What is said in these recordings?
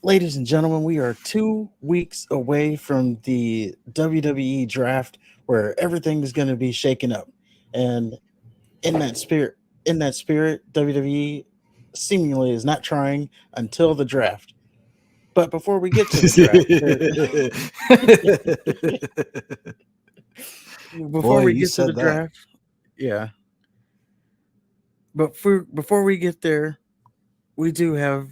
Ladies and gentlemen, we are 2 weeks away from the WWE draft where everything is going to be shaken up. And in that spirit, WWE seemingly is not trying until the draft. But before we get to the draft, before Boy, we you get to the said that. draft, yeah. But before we get there, we do have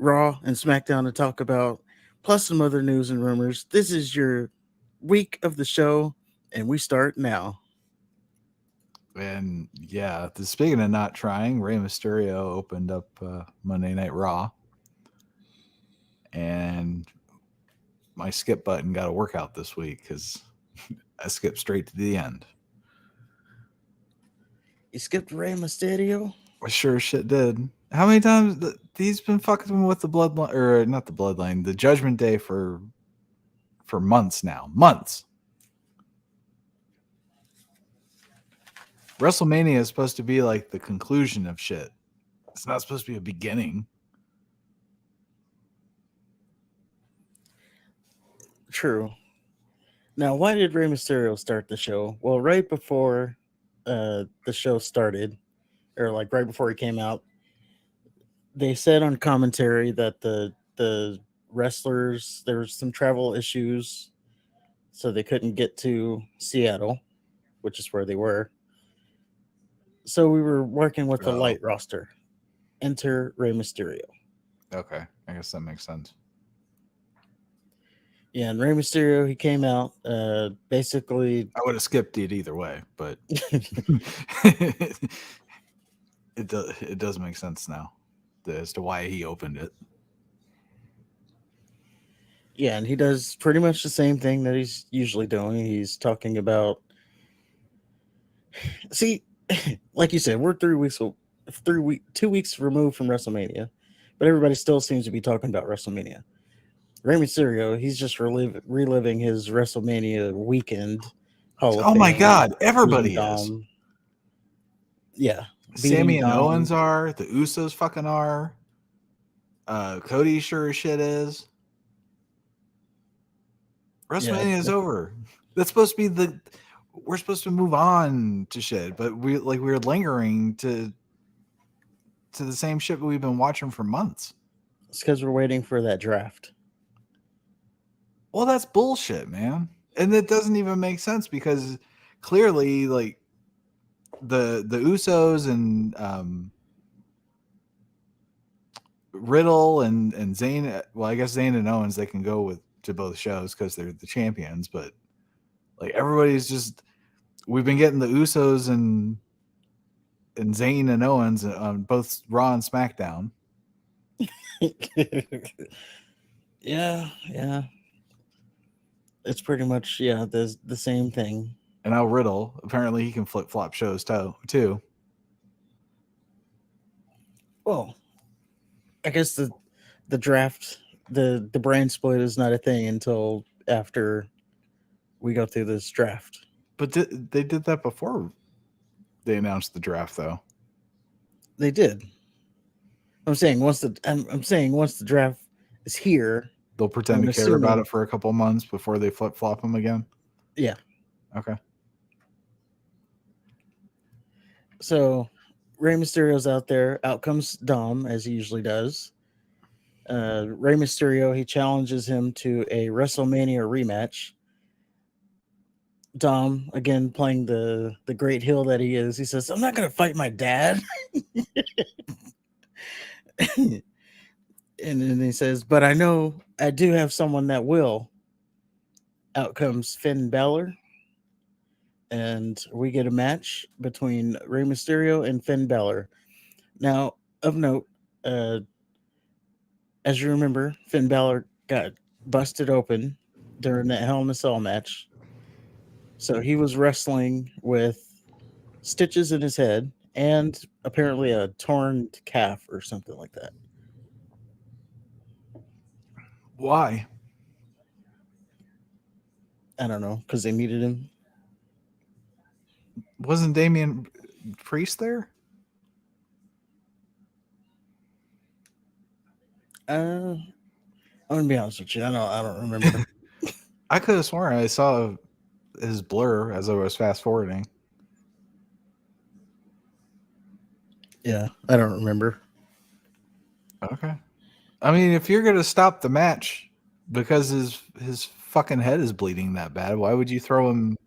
Raw and SmackDown to talk about, plus some other news and rumors. This is your week of the show, and we start now. And yeah, speaking of not trying, Rey Mysterio opened up Monday Night Raw, and my skip button got a workout this week because I skipped straight to the end. You skipped Rey Mysterio? I sure shit did. How many times he's been fucking with the bloodline, or not the bloodline, the Judgment Day for months now, months. WrestleMania is supposed to be like the conclusion of shit. It's not supposed to be a beginning. True. Now, why did Rey Mysterio start the show? Well, right before the show started, or like right before he came out, they said on commentary that the wrestlers, there was some travel issues, so they couldn't get to Seattle, which is where they were. So we were working with the Oh, light roster. Enter Rey Mysterio. okay. I guess that makes sense. Yeah, and Rey Mysterio, he came out basically. I would have skipped it either way, but it does make sense now as to why he opened it. Yeah, and he does pretty much the same thing that he's usually doing. He's talking about. See, like you said, we're 2 weeks removed from WrestleMania, but everybody still seems to be talking about WrestleMania. Rey Mysterio, he's just reliving his WrestleMania weekend, Hall of Oh my Fame, god, beating everybody is. Dom. Yeah, beating Sammy and Dom. Owens are. The Usos fucking are. Cody sure as shit is. Yeah, WrestleMania is over. That's supposed to be we're supposed to move on to shit, but we're lingering to the same shit we've been watching for months. it's because we're waiting for that draft. Well, that's bullshit, man. And it doesn't even make sense because clearly, like the Usos and Riddle and Zayn. Well, I guess Zayn and Owens they can go to both shows because they're the champions. But like everybody's just we've been getting the Usos and Zayn and Owens on both Raw and SmackDown. Yeah. It's pretty much the same thing. And now Riddle apparently he can flip flop shows too. Well, I guess the draft the brand split is not a thing until after we go through this draft. But they did that before they announced the draft, though. They did. I'm saying once the draft is here, They'll I'm pretend to care about assuming it for a couple months before they flip flop them again. yeah. Okay. So Rey Mysterio's out there. Out comes Dom as he usually does. Rey Mysterio, he challenges him to a WrestleMania rematch. Dom, again playing the great heel that he is, he says, "I'm not going to fight my dad." And then he says, "But I know I do have someone that will." Out comes Finn Balor, and we get a match between Rey Mysterio and Finn Balor. Now, of note, uh, as you remember, Finn Balor got busted open during that Hell in a Cell match. So he was wrestling with stitches in his head and apparently a torn calf or something like that. Why? I don't know, because they needed him. Wasn't Damian Priest there? Uh, I'm gonna be honest with you. I don't remember. I could have sworn I saw his blur as I was fast forwarding. Yeah, I don't remember. Okay. I mean, if you're gonna stop the match because his fucking head is bleeding that bad, why would you throw him?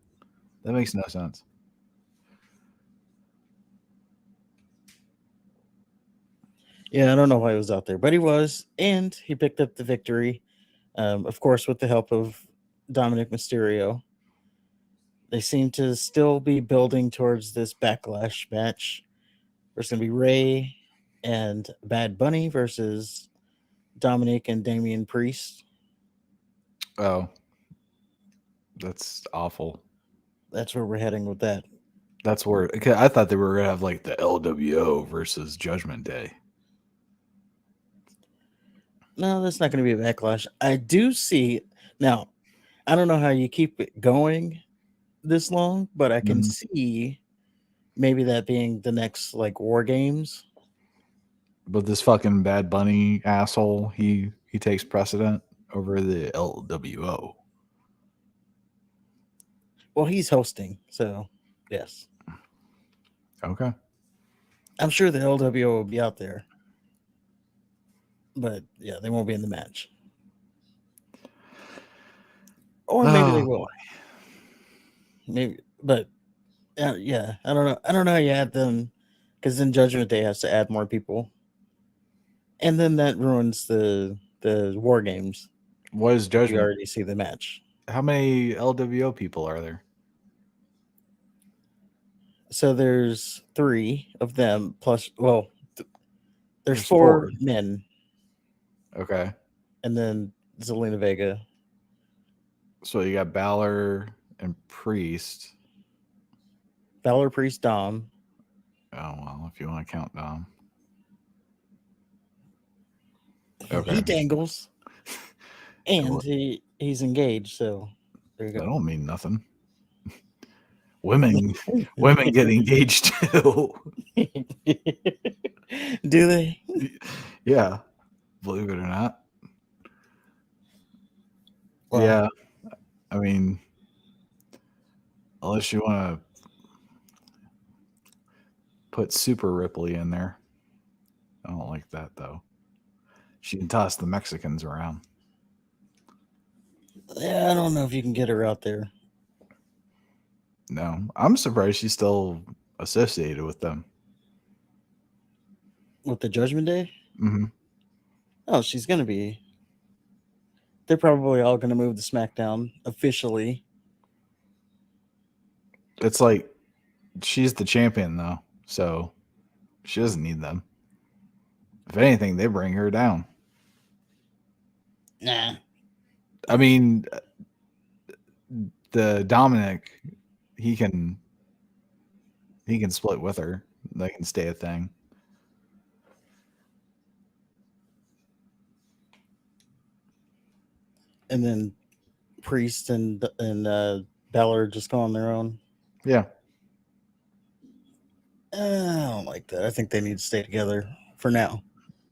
That makes no sense. Yeah, I don't know why he was out there, but he was, and he picked up the victory. Of course, with the help of Dominic Mysterio. They seem to still be building towards this backlash match. There's going to be Ray and Bad Bunny versus Dominic and Damian Priest. Oh, that's awful. That's where we're heading with that. That's where I thought they were gonna have like the LWO versus Judgment Day. No, that's not going to be a backlash. I do see now. I don't know how you keep it going this long, but I can see maybe that being the next like War Games. But this fucking Bad Bunny asshole, he takes precedent over the LWO. Well, he's hosting, so yes, Okay. I'm sure the LWO will be out there, but yeah, they won't be in the match. Or maybe they Oh, will. Maybe, but yeah, I don't know. I don't know how you add them because then Judgment Day has to add more people, and then that ruins the War Games. what is If you Judgment? already see the match, How many LWO people are there? so there's 3 of them plus. Well, there's There's 4 4. men, Okay. and then Zelina Vega. So you got Balor and Priest. Valor Priest Dom. Oh well, if you want to count Dom. He Okay. dangles, and he's engaged. So there you That go. don't mean nothing. Women get engaged too. Do they? Yeah, believe it or not. Well, Yeah, I mean, unless you want to put Super Ripley in there, I don't like that though. She can toss the Mexicans around. yeah, I don't know if you can get her out there. No, I'm surprised she's still associated with them. With the Judgment Day? Mm-hmm. Oh, she's gonna be. They're probably all gonna move to SmackDown officially. It's like she's the champion though, so she doesn't need them. If anything, they bring her down. Nah. I mean, the Dominic, he can split with her. They can stay a thing. And then Priest and Balor just go on their own. Yeah. I don't like that. I think they need to stay together for now.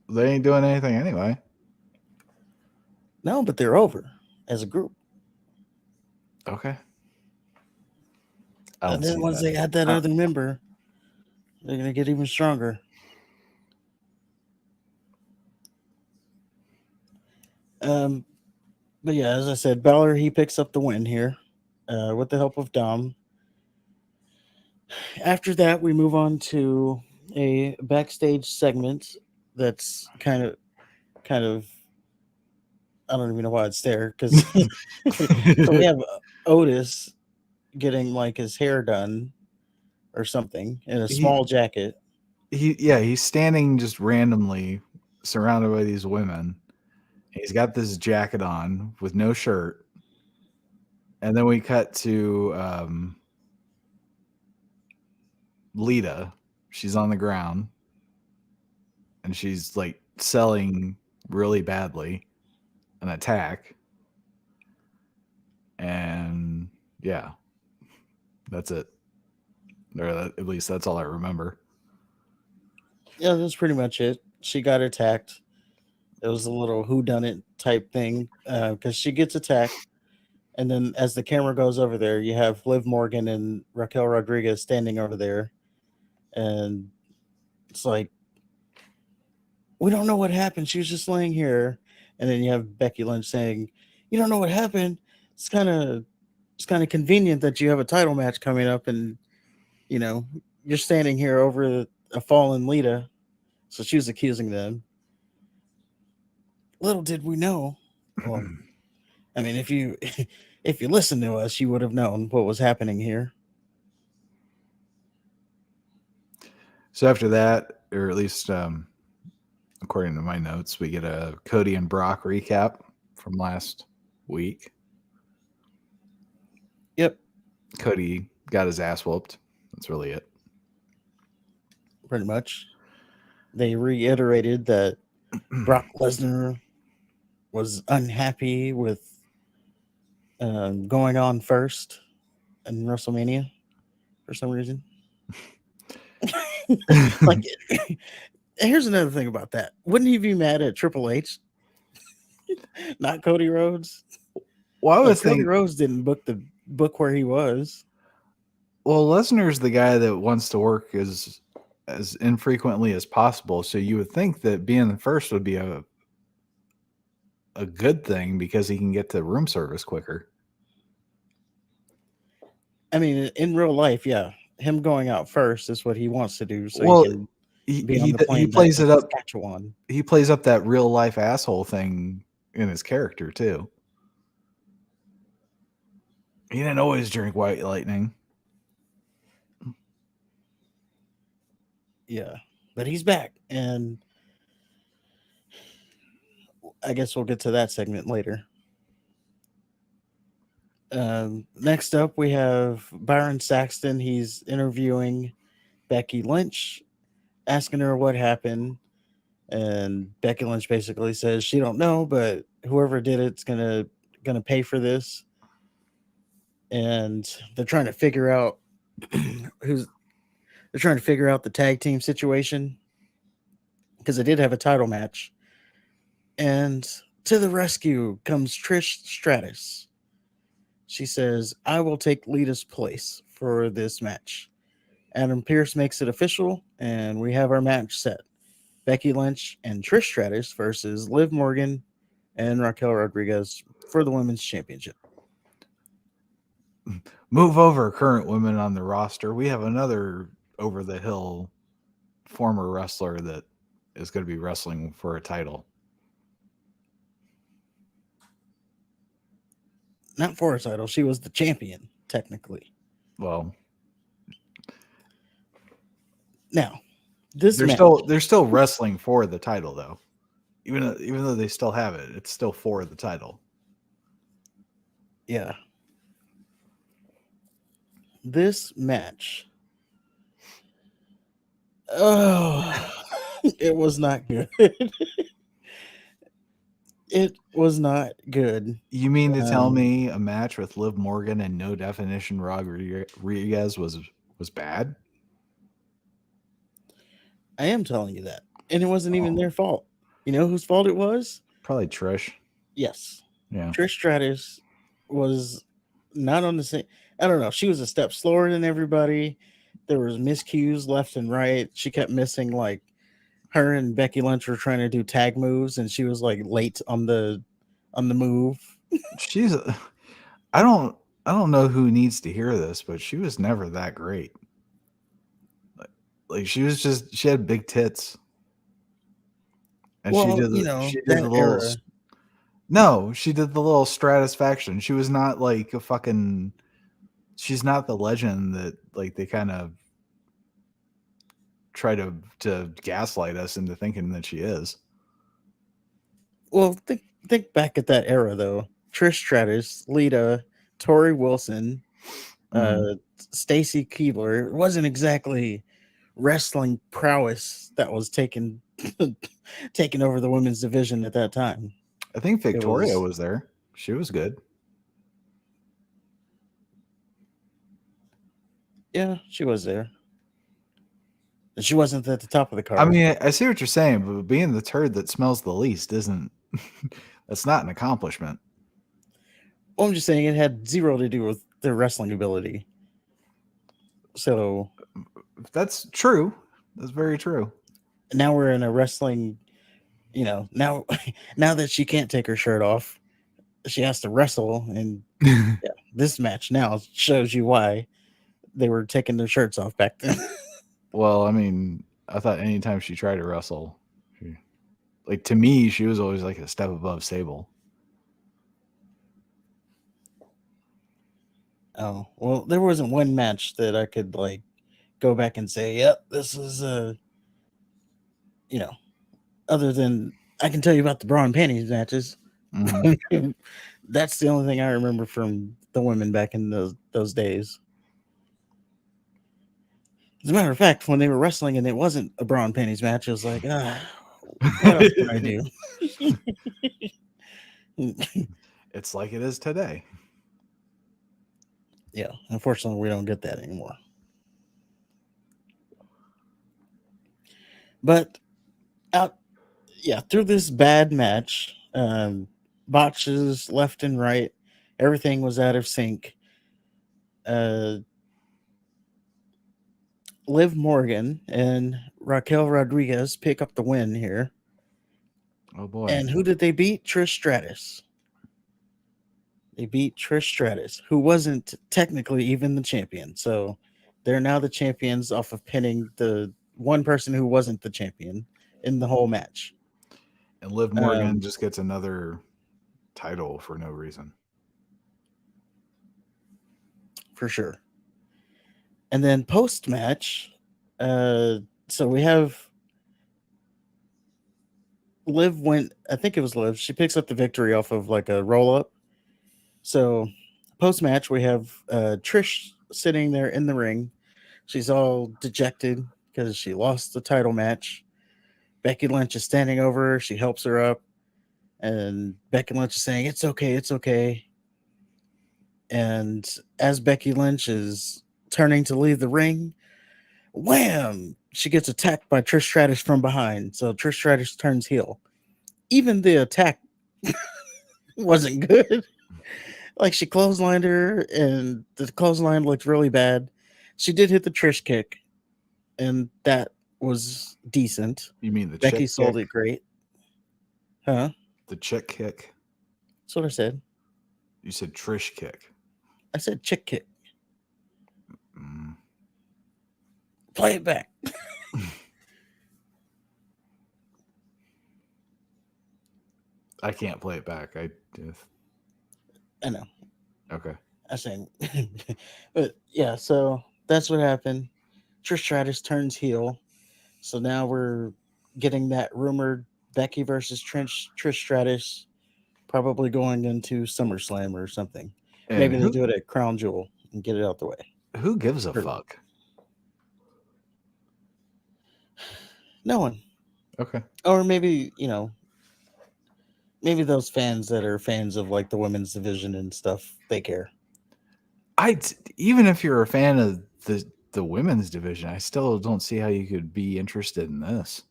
They ain't doing anything anyway. No, but they're over as a group. Okay. And then once they add that other member, they're gonna get even stronger. But yeah, as I said, Balor he picks up the win here, with the help of Dom. After that, we move on to a backstage segment that's kind of I don't even know why it's there because so we have Otis getting like his hair done or something in a small jacket. He's standing just randomly surrounded by these women. He's got this jacket on with no shirt. And then we cut to Lita. She's on the ground and she's like selling really badly an attack. And yeah, that's it. Or at least that's all I remember. Yeah, that's pretty much it. She got attacked. It was a little whodunit type thing because she gets attacked, and then as the camera goes over there, you have Liv Morgan and Raquel Rodriguez standing over there, and it's like, we don't know what happened. She was just laying here, and then you have Becky Lynch saying, "You don't know what happened. It's kind of convenient that you have a title match coming up, and you know you're standing here over a fallen Lita." So she was accusing them. Little did we know. Well, I mean, if you if you listened to us, you would have known what was happening here. So after that, or at least according to my notes, we get a Cody and Brock recap from last week. Yep, Cody got his ass whooped. That's really it. pretty much. They reiterated that Brock Lesnar was unhappy with going on first in WrestleMania for some reason. Like, here's another thing about that. Wouldn't he be mad at Triple H? Not Cody Rhodes. Well, I Like, was Cody thinking, Rhodes didn't book where he was. well, Lesnar's the guy that wants to work as infrequently as possible. So you would think that being the first would be a good thing because he can get to room service quicker. I mean, in real life, yeah, him going out first is what he wants to do, so Well, he can he be on the plane he plays back it to up. Saskatchewan. He plays up that real life asshole thing in his character too. He didn't always drink White Lightning. Yeah, but he's back, and I guess we'll get to that segment later. Next up, we have Byron Saxton. He's interviewing Becky Lynch, asking her what happened, and Becky Lynch basically says she don't know, but whoever did it's gonna pay for this. And they're trying to figure out who's they're trying to figure out the tag team situation because they did have a title match. And to the rescue comes Trish Stratus. She says, "I will take Lita's place for this match." Adam Pearce makes it official, and we have our match set. Becky Lynch and Trish Stratus versus Liv Morgan and Raquel Rodriguez for the Women's Championship. Move over, current women on the roster. We have another over the hill former wrestler that is going to be wrestling for a title. Not for a title. She was the champion, technically. Well, Now, this they're match, still wrestling for the title though. Even though they still have it, it's still for the title. yeah. This match, oh, it was not good. It was not good. You mean to tell me a match with Liv Morgan and No Definition Rodriguez was bad? I am telling you that. And it wasn't even their fault. You know whose fault it was? Probably Trish. Yes. Yeah. Trish Stratus was not on the same. I don't know. She was a step slower than everybody. There was miscues left and right. She kept missing, like, her and Becky Lynch were trying to do tag moves, and she was like late on the move. I don't know who needs to hear this, but she was never that great. Like she had big tits. And Well, she did that the little era. No, she did the little Stratusfaction. She was not like a fucking. She's not the legend that like they kind of try to gaslight us into thinking that she is. Well, think back at that era though. Trish Stratus, Lita, Tori Wilson, Stacy Keibler. It wasn't exactly wrestling prowess that was taking over the women's division at that time. I think Victoria was there. She was good. Yeah, she was there. She wasn't at the top of the card. I mean, I see what you're saying, but being the turd that smells the least isn't. That's not an accomplishment. Well, I'm just saying it had zero to do with their wrestling ability. So That's true. That's very true. now we're in a wrestling. Now now that she can't take her shirt off, she has to wrestle, and this match now shows you why they were taking their shirts off back then. Well, I mean, I thought anytime she tried to wrestle, like to me, she was always like a step above Sable. Oh, well, there wasn't one match that I could like go back and say, yep, this is other than I can tell you about the bra and panties matches. Mm-hmm. That's the only thing I remember from the women back in those days. As a matter of fact, when they were wrestling and it wasn't a bra and panties match, it was like, what else can I do? It's like it is today. Yeah, unfortunately, we don't get that anymore. But through this bad match, botches left and right, everything was out of sync. Liv Morgan and Raquel Rodriguez pick up the win here. Oh boy! And who did they beat? Trish Stratus. They beat Trish Stratus, who wasn't technically even the champion. So they're now the champions off of pinning the one person who wasn't the champion in the whole match. And Liv Morgan just gets another title for no reason. For sure. And then post match, so we have Liv I think it was Liv. She picks up the victory off of like a roll up. So post match, we have Trish sitting there in the ring. She's all dejected because she lost the title match. Becky Lynch is standing over her. She helps her up. And Becky Lynch is saying, it's okay, it's okay. And as Becky Lynch is turning to leave the ring, wham! She gets attacked by Trish Stratus from behind. So Trish Stratus turns heel. Even the attack wasn't good. Like she clotheslined her, and the clothesline looked really bad. She did hit the Trish kick, and that was decent. You mean the Becky chick sold kick? it great. Huh? The chick kick? That's what I said. You said Trish kick. I said chick kick. Play it back. I can't play it back. I know. Okay. I saying, but yeah. So that's what happened. Trish Stratus turns heel. So now we're getting that rumored Becky versus Trish Stratus, probably going into SummerSlam or something. And maybe they do it at Crown Jewel and get it out the way. Who gives a fuck? No one. Okay. Or maybe, maybe those fans that are fans of like the women's division and stuff, they care. Even if you're a fan of the women's division, I still don't see how you could be interested in this.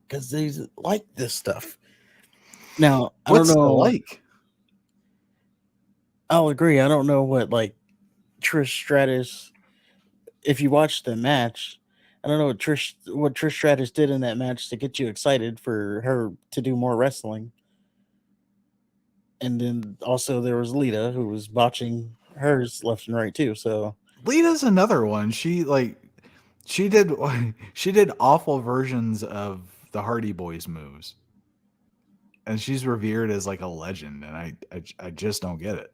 Because they like this stuff. Now, what's I don't know. Like? I'll agree. I don't know what like Trish Stratus. If you watch the match, I don't know what Trish Stratus did in that match to get you excited for her to do more wrestling. And then also there was Lita, who was botching hers left and right too. So Lita's another one. She did awful versions of the Hardy Boys moves, and she's revered as like a legend, and I just don't get it.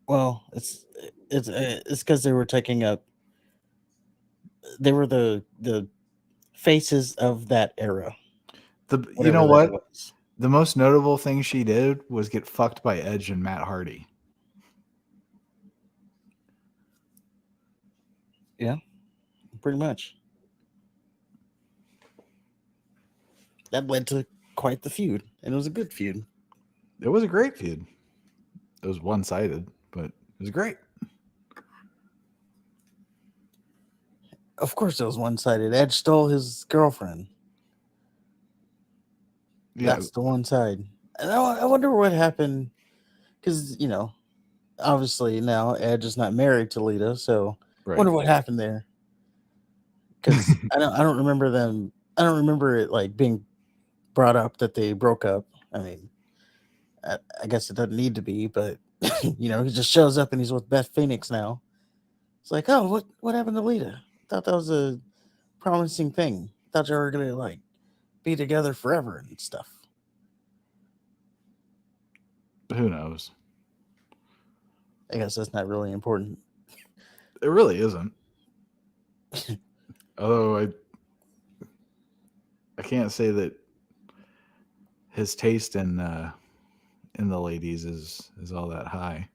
Well, it's because they were taking up. They were the faces of that era. You know what? The most notable thing she did was get fucked by Edge and Matt Hardy. Yeah, pretty much. That led to quite the feud, and it was a good feud. It was a great feud. it was one-sided, but it was great. Of course, it was one-sided. Edge stole his girlfriend. Yeah, That's the one side. And I wonder what happened because obviously now Edge is not married to Lita, so I right. wonder what happened there. Because I don't remember them. I don't remember it like being brought up that they broke up. I mean, I guess it doesn't need to be, but he just shows up and he's with Beth Phoenix now. It's like, oh, what happened to Lita? I thought that was a promising thing. Thought you were gonna like be together forever and stuff. Who knows? I guess that's not really important. It really isn't. Although I can't say that his taste in the ladies is all that high.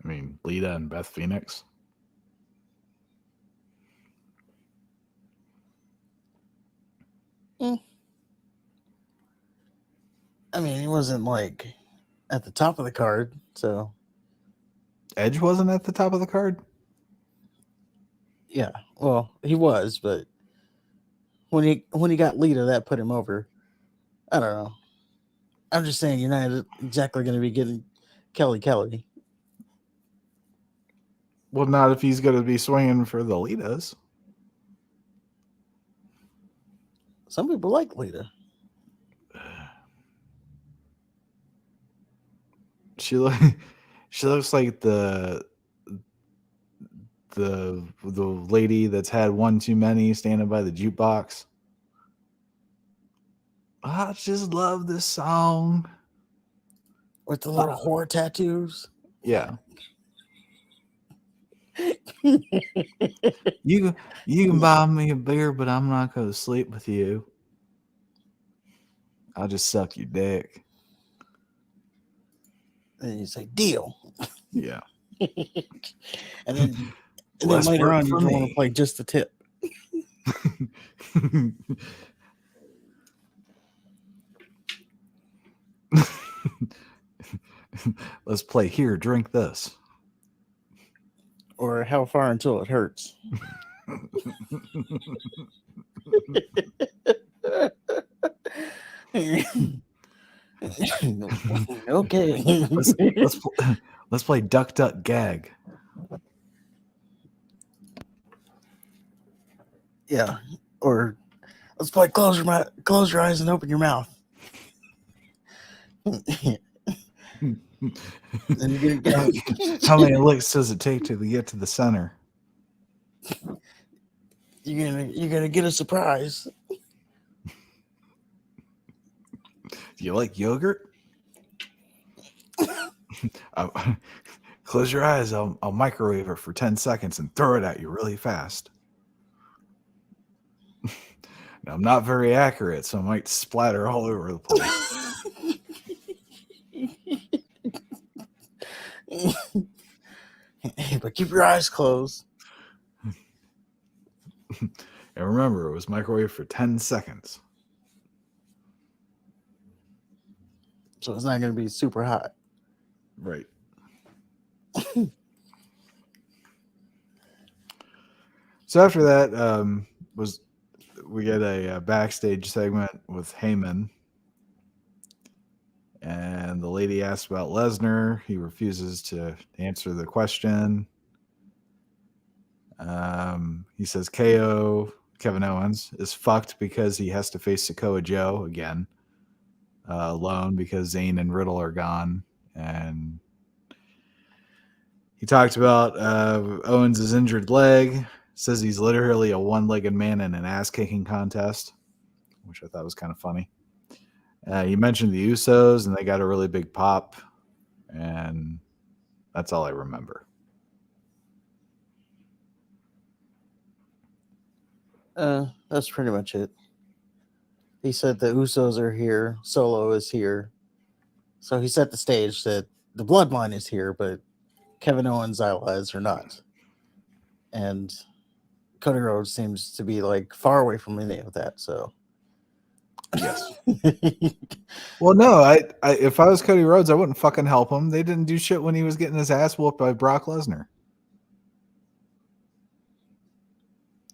I mean, Lita and Beth Phoenix. I mean, he wasn't like at the top of the card, so Edge wasn't at the top of the card. yeah. Well, he was, but when he got Lita, that put him over. I don't know. I'm just saying you're not exactly going to be getting Kelly. Well, not if he's going to be swinging for the Litas. Some people like Lita. She looks like the lady that's had one too many standing by the jukebox. I just love this song With the little whore tattoos. Yeah. You can buy me a beer, but I'm not going to sleep with you. I'll just suck your dick. And you say, deal. Yeah. and then later on, you want to play just the tip. Let's play here, drink this. Or how far until it hurts. Okay. Let's play duck duck gag. Yeah. Or let's play close your eyes and open your mouth. How many licks does it take to get to the center? You're gonna get a surprise. Do you like yogurt? Close your eyes. I'll microwave it for 10 seconds and throw it at you really fast. Now, I'm not very accurate, so I might splatter all over the place. But keep your eyes closed. And remember, it was microwave for 10 seconds. So it's not going to be super hot. Right. So after that, we get a backstage segment with Heyman. And the lady asks about Lesnar. He refuses to answer the question. He says KO, Kevin Owens, is fucked because he has to face Sakoa Joe again alone because Zayn and Riddle are gone. And he talked about Owens' injured leg. Says he's literally a one-legged man in an ass-kicking contest, which I thought was kind of funny. You mentioned the Usos, and they got a really big pop, and that's all I remember. That's pretty much it. He said the Usos are here, Solo is here. So he set the stage that the bloodline is here, but Kevin Owens' allies are not. And Cody Rhodes seems to be like far away from any of that, so Yes. Well, no, I if I was Cody Rhodes, I wouldn't fucking help him. They didn't do shit when he was getting his ass whooped by Brock Lesnar.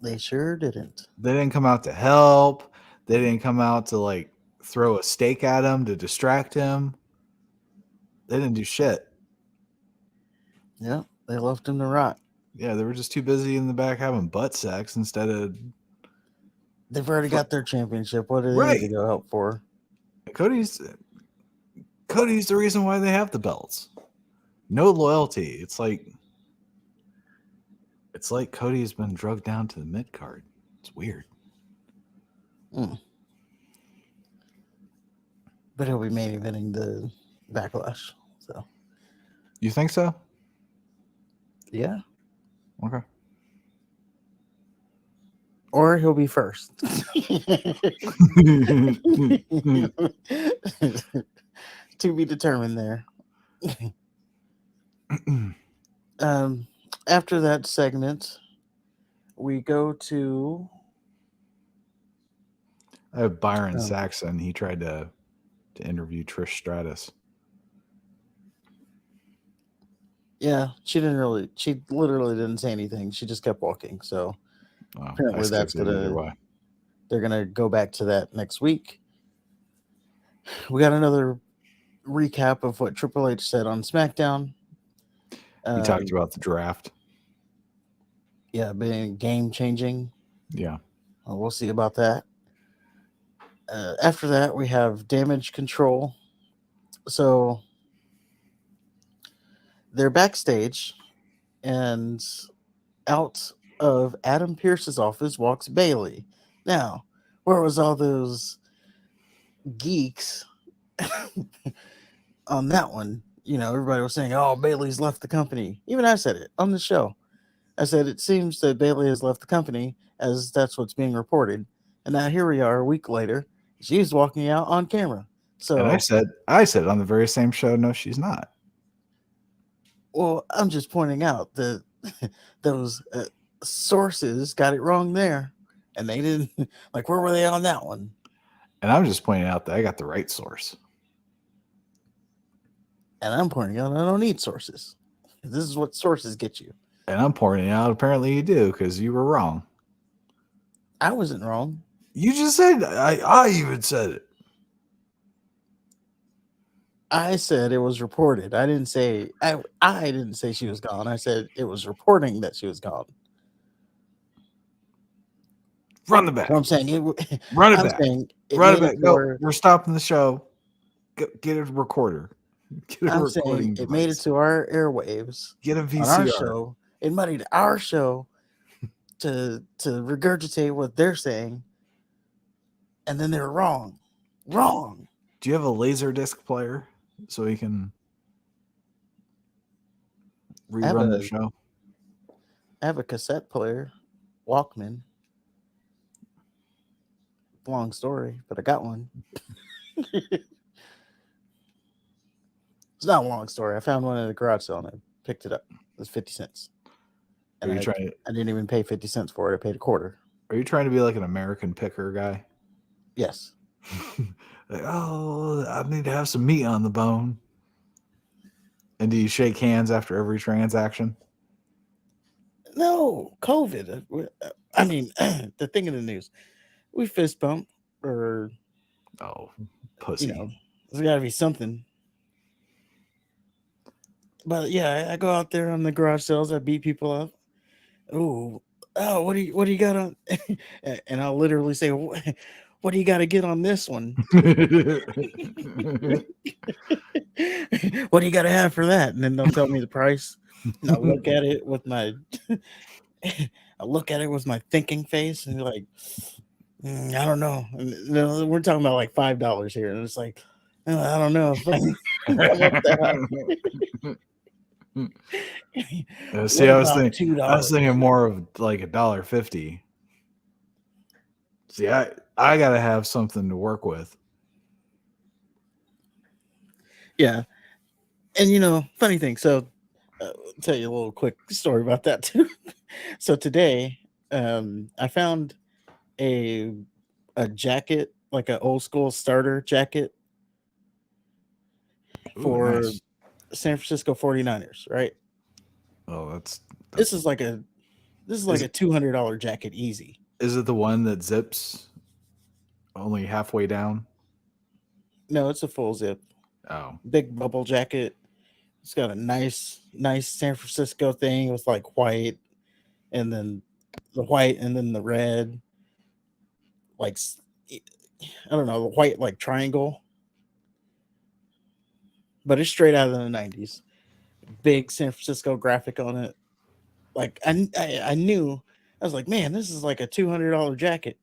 They sure didn't. They didn't come out to help. They didn't come out to like throw a stake at him to distract him. They didn't do shit. Yeah, they left him to rot. Yeah, they were just too busy in the back having butt sex instead of. They've already got their championship. What do they Right. need to go help for? Cody's the reason why they have the belts. No loyalty. It's like Cody's been drugged down to the mid card. It's weird. But he'll be main eventing the Backlash. So You think so? yeah. Okay. Or he'll be first. To be determined there. After that segment, we go to I have Byron Saxon. He tried to interview Trish Stratus. yeah, she literally didn't say anything. She just kept walking. So apparently they're gonna go back to that next week. We got another recap of what Triple H said on SmackDown. He talked about the draft. Yeah, being game changing. Yeah. We'll see about that. After that, we have Damage Control. So they're backstage, and out of Adam Pearce's office walks Bailey. Now, where was all those geeks on that one? You know, everybody was saying, oh, Bailey's left the company. Even I said it on the show. I said, it seems that Bailey has left the company, as that's what's being reported. And now here we are a week later. She's walking out on camera. So, and I said on the very same show, no, she's not. Well, I'm just pointing out that those sources got it wrong there. And they didn't, like, where were they on that one? And I'm just pointing out that I got the right source. And I'm pointing out I don't need sources. This is what sources get you. And I'm pointing out apparently you do, because you were wrong. I wasn't wrong. You just said, I even said it. I said it was reported. I didn't say she was gone. I said it was reporting that she was gone. Run the back. So I'm saying run it back. Run it back. No, we're stopping the show. Get a recorder. I'm saying it made it to our airwaves. Get a VCR. On our show. It muddied our show to regurgitate what they're saying. And then they're wrong. Wrong. Do you have a laser disc player so you can rerun the show? I have a cassette player, Walkman. Long story, but I got one. It's not a long story. I found one at a garage sale and I picked it up. It was 50 cents. And I didn't even pay 50 cents for it. I paid a quarter. Are you trying to be like an American Picker guy? Yes. Like, oh, I need to have some meat on the bone. And do you shake hands after every transaction? No, COVID. I mean, the thing in the news. We fist bump or pussy. You know, there's got to be something. But yeah, I go out there on the garage sales. I beat people up. Oh, what do you got on? And I'll literally say, what do you got to get on this one? What do you got to have for that? And then they'll tell me the price. And I'll look at it with my thinking face and be like, I don't know. And we're talking about like $5 here, and it's like, I don't know. See, I was thinking more of like $1.50. See, I gotta have something to work with. Yeah, and funny thing. So, I'll tell you a little quick story about that too. So today, I found a jacket like an old school starter jacket Ooh, for nice. San Francisco 49ers, right? Oh, that's This is like a $200 jacket easy. is it the one that zips only halfway down? No, it's a full zip, Oh, big bubble jacket. It's got a nice San Francisco thing with like white, and then the white, and then the red, like I don't know, the white like triangle, but it's straight out of the 90s. Big San Francisco graphic on it. Like I knew, I was like, man, this is like a $200 jacket.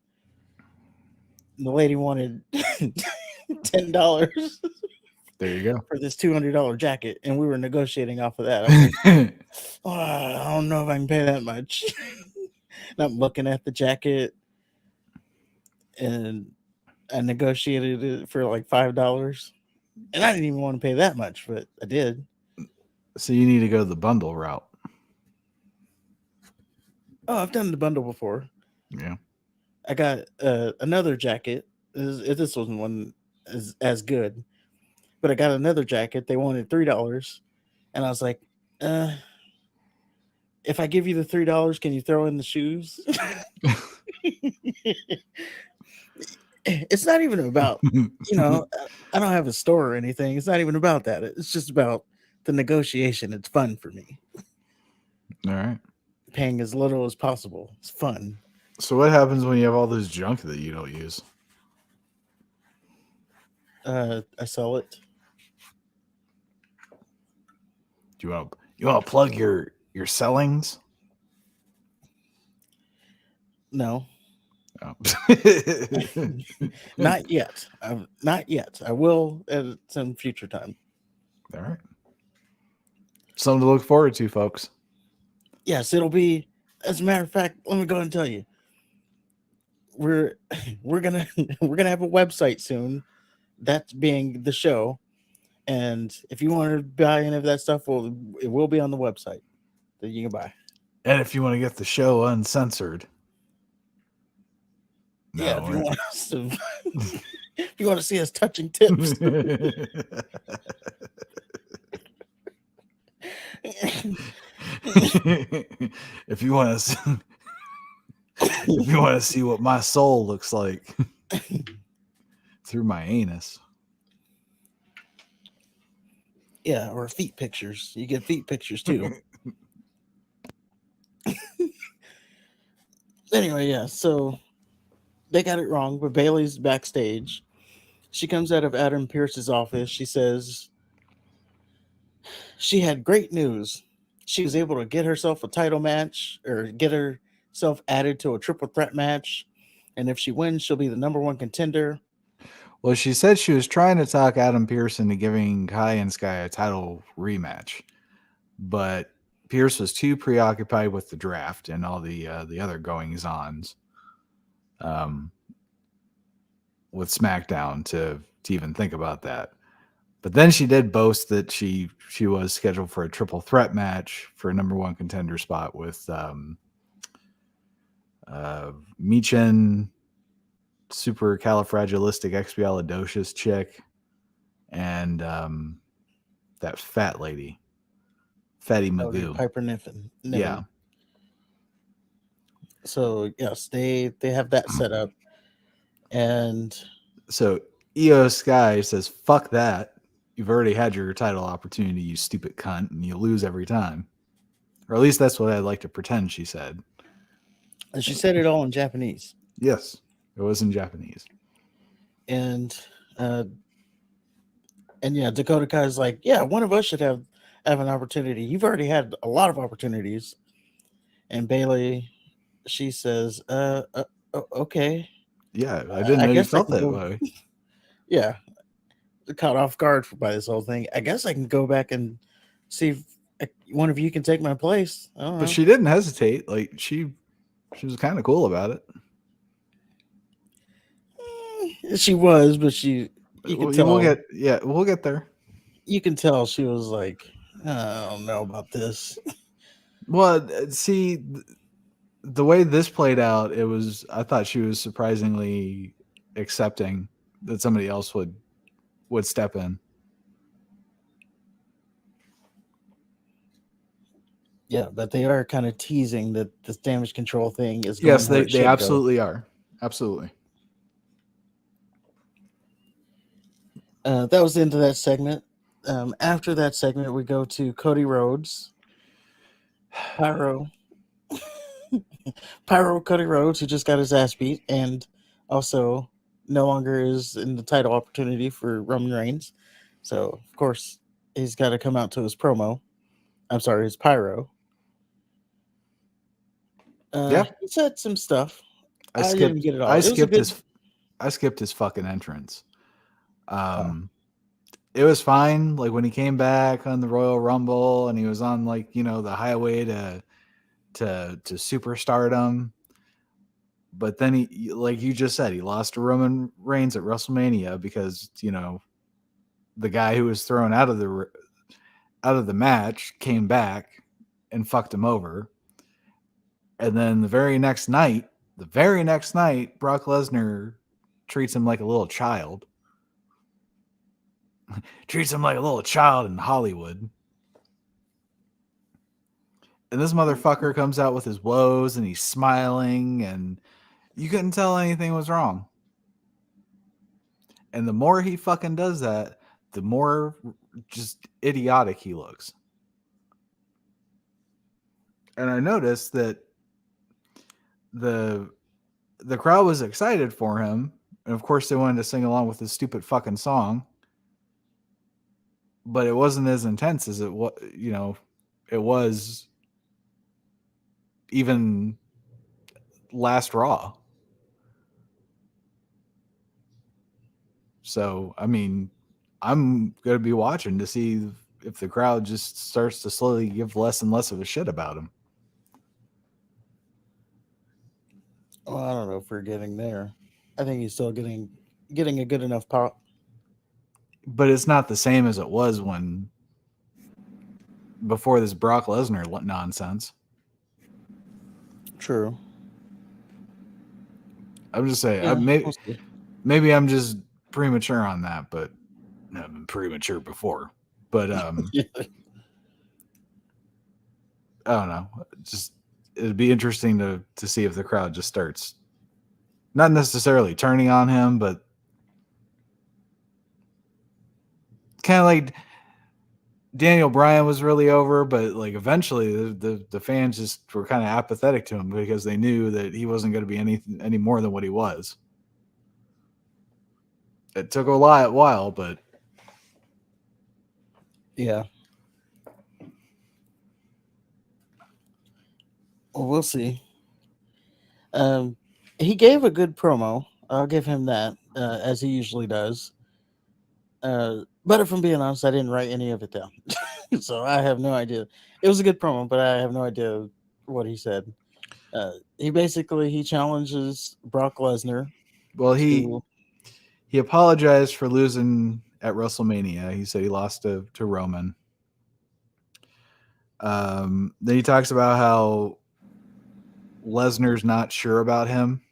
And the lady wanted $10 there you for this $200 jacket, and we were negotiating off of that. I was like, go. oh, I don't know if I can pay that much. And I'm looking at the jacket, and I negotiated it for like $5, and I didn't even want to pay that much, but I did. So you need to go the bundle route. Oh, I've done the bundle before. Yeah. I got another jacket. This wasn't one as good, but I got another jacket. They wanted $3, and I was like, if I give you the $3, can you throw in the shoes? It's not even about, I don't have a store or anything. It's not even about that. It's just about the negotiation. It's fun for me. All right. Paying as little as possible. It's fun. So what happens when you have all this junk that you don't use? I sell it. Do you want to plug your sellings? No, Oh. not yet. Not yet. I will at some future time. All right. Something to look forward to, folks. Yes, it'll be. As a matter of fact, let me go and tell you, we're gonna have a website soon. That's being the show, and if you want to buy any of that stuff, it will be on the website that you can buy. And if you want to get the show uncensored. Yeah, if you want us to, if you want to see us touching tips. If you want to see what my soul looks like through my anus. Yeah, or feet pictures. You get feet pictures too. Anyway, yeah, so they got it wrong, but Bailey's backstage. She comes out of Adam Pearce's office. She says she had great news. She was able to get herself a title match, or get herself added to a triple threat match. And if she wins, she'll be the #1 contender. Well, she said she was trying to talk Adam Pearce into giving Kai and Sky a title rematch, but Pearce was too preoccupied with the draft and all the other goings-ons with SmackDown to even think about that. But then she did boast that she was scheduled for a triple threat match for a #1 contender spot with Michin, supercalifragilisticexpialidocious chick, and that fat lady, Fatty Magoo. Piper Niven. Yeah. So yes, they have that set up, and so Io Sky says, "Fuck that! You've already had your title opportunity, you stupid cunt, and you lose every time." Or at least that's what I'd like to pretend she said. And she said it all in Japanese. Yes, it was in Japanese. And yeah, Dakota Kai's like, yeah, one of us should have an opportunity. You've already had a lot of opportunities. And Bailey, she says, okay. Yeah, I didn't know you felt that way. Yeah, caught off guard by this whole thing. I guess I can go back and see if one of you can take my place. I don't know. But she didn't hesitate. Like she was kind of cool about it. She was, but you can tell. We'll get there. You can tell she was like, I don't know about this. Well, see, the way this played out, I thought she was surprisingly accepting that somebody else would step in. Yeah, but they are kind of teasing that this damage control thing is going Yes, where they it should go. absolutely are. Absolutely. That was the end of that segment. After that segment, we go to Cody Rhodes, Pyro Cody Rhodes, who just got his ass beat, and also no longer is in the title opportunity for Roman Reigns. So of course he's got to come out to his promo. I'm sorry, his pyro. Yeah. He said some stuff. I I didn't skipped get it all. I It was a skipped good. his I skipped his fucking entrance. It was fine. Like when he came back on the Royal Rumble and he was on like, the highway to superstardom. But then he, like you just said, he lost to Roman Reigns at WrestleMania because, the guy who was thrown out of the match came back and fucked him over. And then the very next night, Brock Lesnar treats him like a little child. Treats him like a little child in Hollywood. And this motherfucker comes out with his woes and he's smiling and you couldn't tell anything was wrong. And the more he fucking does that, the more just idiotic he looks. And I noticed that the crowd was excited for him. And of course they wanted to sing along with his stupid fucking song. But it wasn't as intense as it was even last Raw. So, I mean, I'm going to be watching to see if the crowd just starts to slowly give less and less of a shit about him. Well, I don't know if we're getting there. I think he's still getting a good enough pop. But it's not the same as it was before this Brock Lesnar nonsense. True. I'm just saying, Yeah, maybe I'm just premature on that, but I've been premature before. But I don't know. Just it'd be interesting to see if the crowd just starts not necessarily turning on him, but kind of like Daniel Bryan was really over, but like eventually the fans just were kind of apathetic to him because they knew that he wasn't going to be any more than what he was. It took a while, but yeah. Well, we'll see. He gave a good promo. I'll give him that, as he usually does. But if I'm being honest, I didn't write any of it down, so I have no idea. It was a good promo, but I have no idea what he said. He challenges Brock Lesnar. Well, he apologized for losing at WrestleMania. He said he lost to Roman. Then he talks about how Lesnar's not sure about him.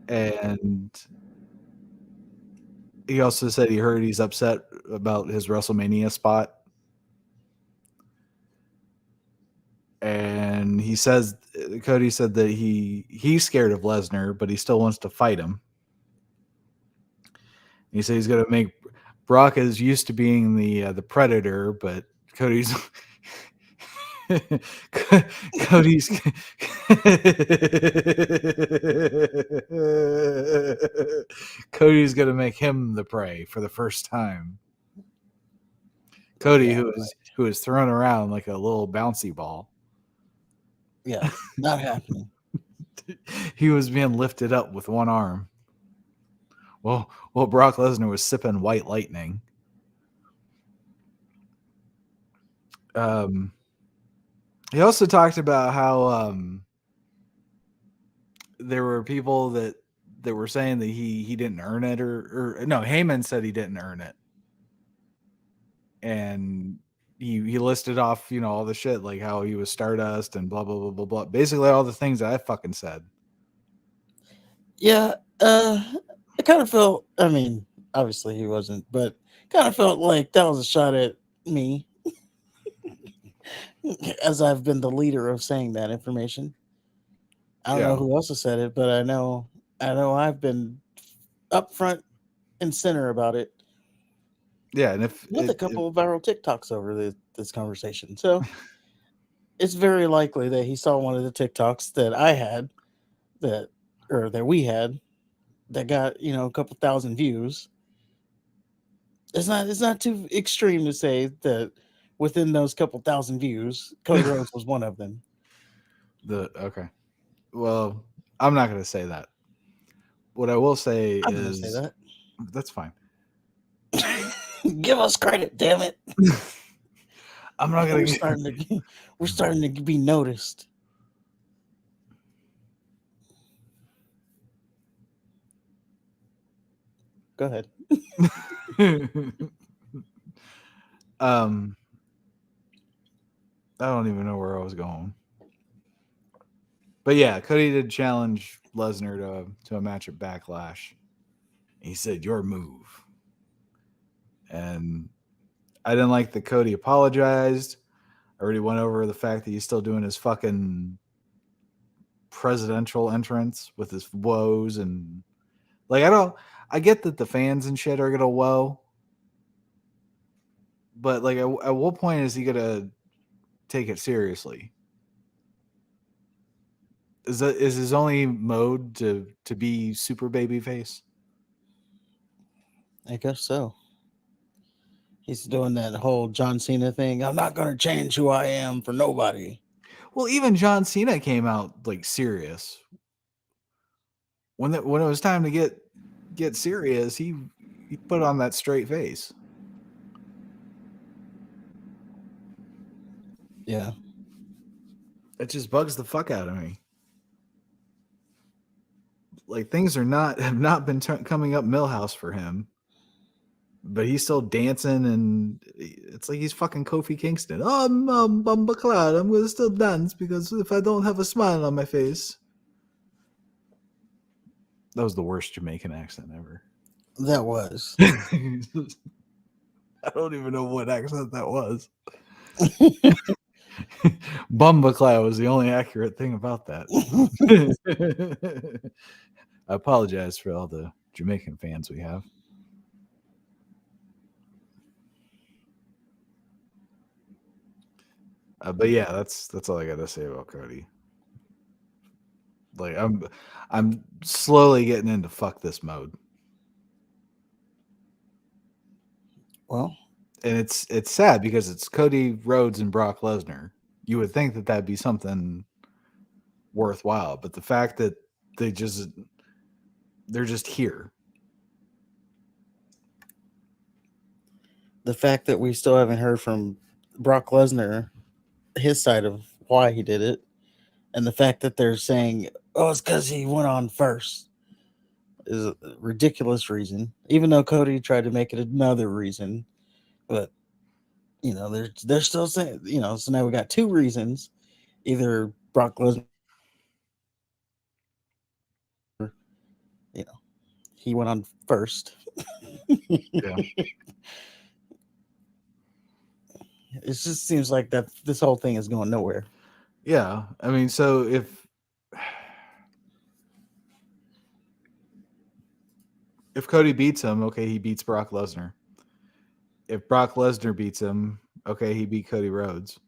And he also said he heard he's upset about his WrestleMania spot. And Cody said that he's scared of Lesnar, but he still wants to fight him. He said he's going to make Brock is used to being the predator, but Cody's Cody's going to make him the prey for the first time. Cody, who is thrown around like a little bouncy ball. Yeah, not happening. He was being lifted up with one arm. Well, Brock Lesnar was sipping White Lightning. He also talked about how there were people that were saying that he didn't earn it, or no, Heyman said he didn't earn it, and he listed off all the shit, like how he was Stardust and blah blah blah blah blah, basically all the things that I fucking said. Yeah, I kind of felt. I mean, obviously he wasn't, but kind of felt like that was a shot at me, as I've been the leader of saying that information. I don't know Yeah, who else has said it, but I know I've been up front and center about it yeah, and if with a couple of viral TikToks over this conversation. So it's very likely that he saw one of the TikToks that I had that or that we had that got a couple thousand views. It's not too extreme to say that within those couple thousand views, Cody Rhodes was one of them. okay, well, I'm not gonna say that. What I will say I'm gonna say is that. that's fine. Give us credit, damn it. I'm not gonna. We're starting to be noticed. Go ahead. um, I don't even know where I was going. But yeah, Cody did challenge Lesnar to a match at Backlash. He said, "Your move," and I didn't like that Cody apologized. I already went over the fact that he's still doing his fucking presidential entrance with his woes and like I get that the fans and shit are gonna woe, but like at what point is he gonna take it seriously? Is his only mode to be super baby face? I guess so. He's doing that whole John Cena thing. I'm not gonna change who I am for nobody. Well, even John Cena came out like serious when it was time to get serious. He put on that straight face. Yeah. It just bugs the fuck out of me. Like things have not been coming up Millhouse for him, but he's still dancing, and it's like he's fucking Kofi Kingston. Oh, I'm Bumbleclad. I'm gonna still dance because if I don't have a smile on my face, that was the worst Jamaican accent ever. That was. I don't even know what accent that was. Bumbleclad was the only accurate thing about that. I apologize for all the Jamaican fans we have. But yeah, that's all I got to say about Cody. Like I'm slowly getting into fuck this mode, Well, and it's sad because it's Cody Rhodes and Brock Lesnar. You would think that that'd be something worthwhile, but the fact that they're just here. the fact that we still haven't heard from Brock Lesnar, his side of why he did it, and the fact that they're saying, "Oh, it's because he went on first," is a ridiculous reason. Even though Cody tried to make it another reason, but they're still saying, so now we got two reasons: either Brock Lesnar, you know, he went on first. Yeah. It just seems like that this whole thing is going nowhere. Yeah. I mean, so if Cody beats him, okay, he beats Brock Lesnar. If Brock Lesnar beats him, okay, he beat Cody Rhodes.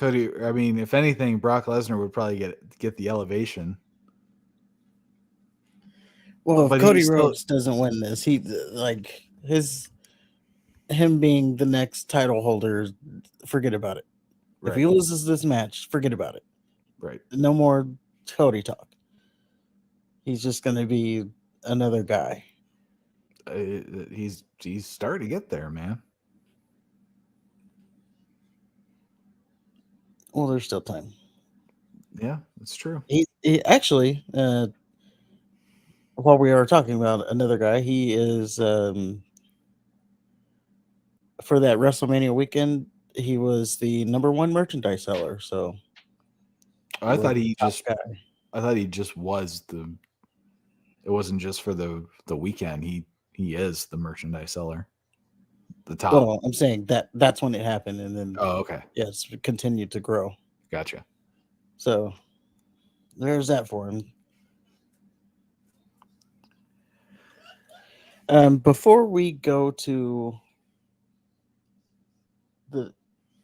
I mean, if anything, Brock Lesnar would probably get the elevation. Well, if But Cody he's still Rhodes doesn't win this, him being the next title holder, forget about it. If he right, loses this match, forget about it. right. No more Cody talk. He's just going to be another guy. He's starting to get there, man. Well, there's still time. Yeah, that's true. He actually, while we are talking about another guy, he is for that WrestleMania weekend. He was the number one merchandise seller. So he I was thought the he top just guy. I thought he just was the It wasn't just for the weekend. He is the merchandise seller. The top. Well, I'm saying that's when it happened, and then Oh, okay. it's continued to grow. Gotcha. So there's that for him. Before we go to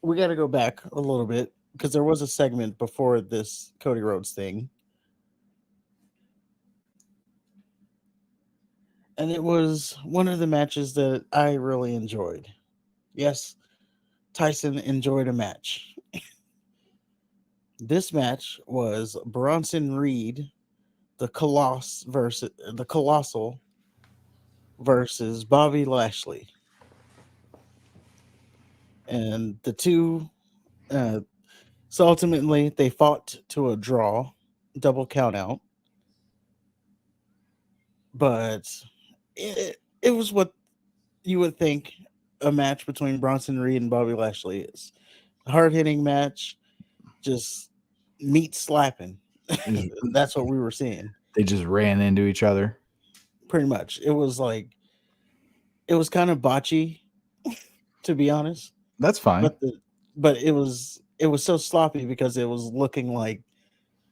we got to go back a little bit because there was a segment before this Cody Rhodes thing. And it was one of the matches that I really enjoyed. Yes, Tyson enjoyed a match. This match was Bronson Reed, the Colossal versus Bobby Lashley. And the two so ultimately they fought to a draw, double count out. But it was what you would think a match between Bronson Reed and Bobby Lashley is. Hard hitting match, just meat slapping. That's what we were seeing. They just ran into each other. Pretty much. It was kind of botchy, to be honest. That's fine. But it was so sloppy because it was looking like,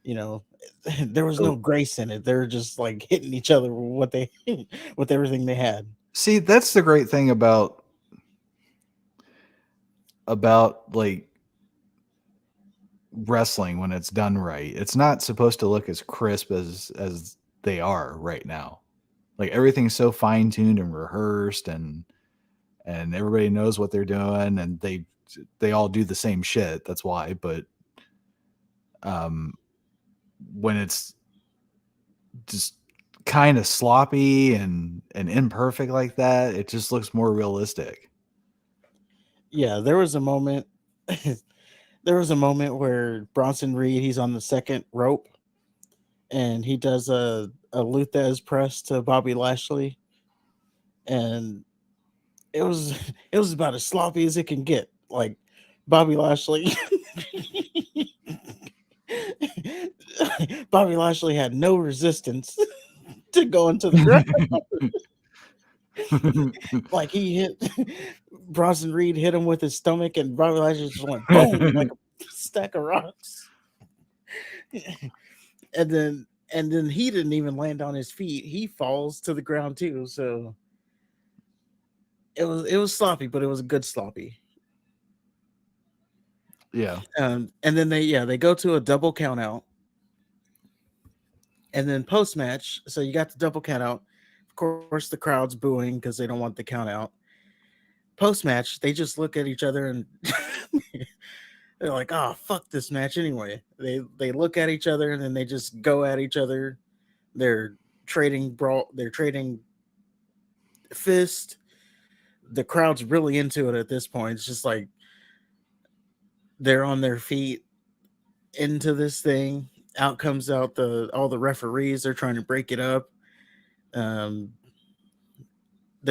there was no grace in it. They were just like hitting each other with with everything they had. See, that's the great thing about like wrestling when it's done right. It's not supposed to look as crisp as they are right now. Like everything's so fine-tuned and rehearsed and everybody knows what they're doing and they all do the same shit. That's why. But when it's just kind of sloppy and imperfect like that, it just looks more realistic. Yeah, there was a moment where Bronson Reed, he's on the second rope and he does a Luthez press to Bobby Lashley, and it was about as sloppy as it can get. Like Bobby Lashley Bobby Lashley had no resistance to go into the ground. Like he hit Bronson Reed, hit him with his stomach, and Bobby Lashley just went boom like a stack of rocks. And then he didn't even land on his feet. He falls to the ground too. So it was sloppy, but it was a good sloppy. Yeah. And then they go to a double count out. And then post match, so you got the double count out. Of course, the crowd's booing because they don't want the count out. Post match, they just look at each other and they're like, "Oh, fuck this match anyway." They look at each other and then they just go at each other. They're trading fist. The crowd's really into it at this point. It's just like they're on their feet into this thing. Out comes out all the referees. They're trying to break it up. They're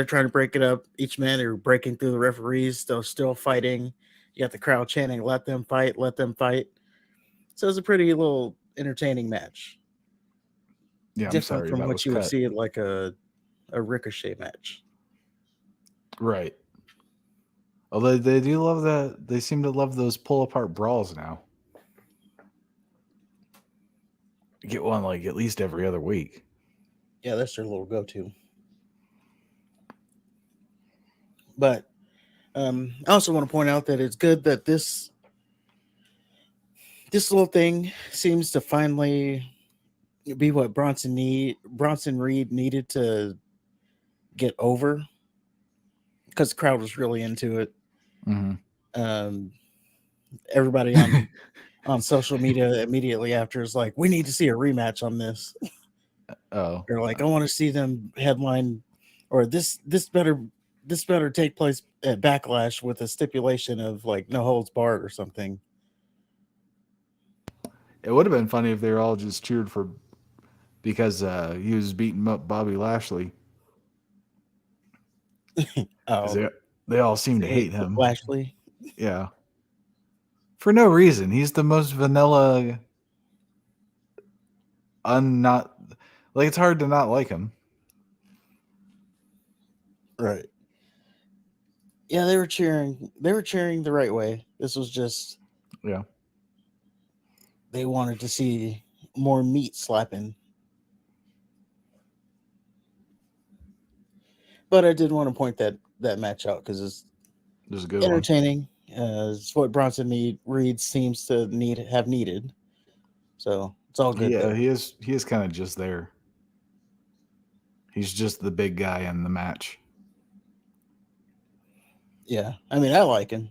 trying to break it up. Each man, they're breaking through the referees. They're still fighting. You got the crowd chanting, "Let them fight, let them fight." So it's a pretty little entertaining match. Yeah, different from what you would see at like a Ricochet match. Right. Although they do love that. They seem to love those pull apart brawls now. You get one like at least every other week. Yeah, that's their little go-to. But I also want to point out that it's good that this little thing seems to finally be what Bronson Reed needed to get over, because the crowd was really into it. Mm-hmm. Everybody on social media immediately after is like, "We need to see a rematch on this." Oh, they're like, "I want to see them headline, or this better take place at Backlash with a stipulation of like no holds barred or something." It would have been funny if they were all just cheered for because he was beating up Bobby Lashley. Oh, they all seem to hate him. Lashley. Yeah. For no reason. He's the most vanilla, not Like it's hard to not like him. Right. Yeah, they were cheering. They were cheering the right way. This was just Yeah. they wanted to see more meat slapping. But I did want to point that match out because it's This is a good one. entertaining. It's what Bronson Reed seems to have needed. So it's all good Yeah, there. he is kind of just there. He's just the big guy in the match. Yeah, I mean, I like him.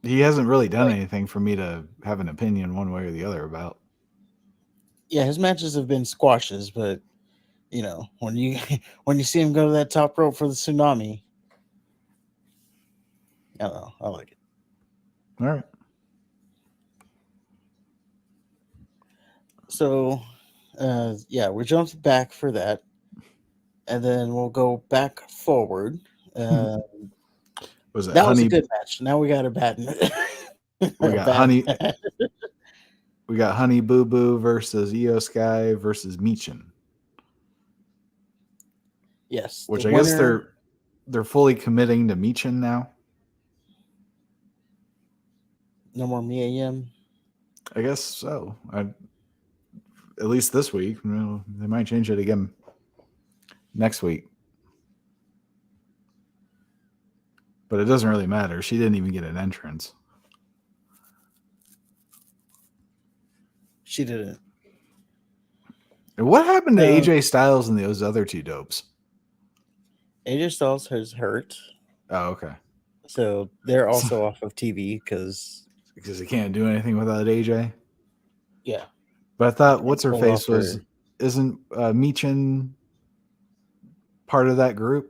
He hasn't really done Like, anything for me to have an opinion one way or the other about. yeah, his matches have been squashes, but when you when you see him go to that top rope for the tsunami, I don't know, I like it. All right. So, yeah, we jumped back for that, and then we'll go back forward. Uh, Was it that was a Honey? good match. Now we got a bad, We a got bad Honey. match. We got Honey Boo Boo versus Io Sky versus Michin, Yes, the which I guess winner. they're fully committing to Michin now. No more Mia Yim. I guess so. At least this week. They might change it again next week. But it doesn't really matter. She didn't even get an entrance. She didn't. And what happened to Uh, AJ Styles and those other two dopes? AJ Styles has hurt, Oh, okay. so they're also off of TV because Because he can't do anything without AJ. yeah, But I thought what's her pulled off face was isn't Michin part of that group?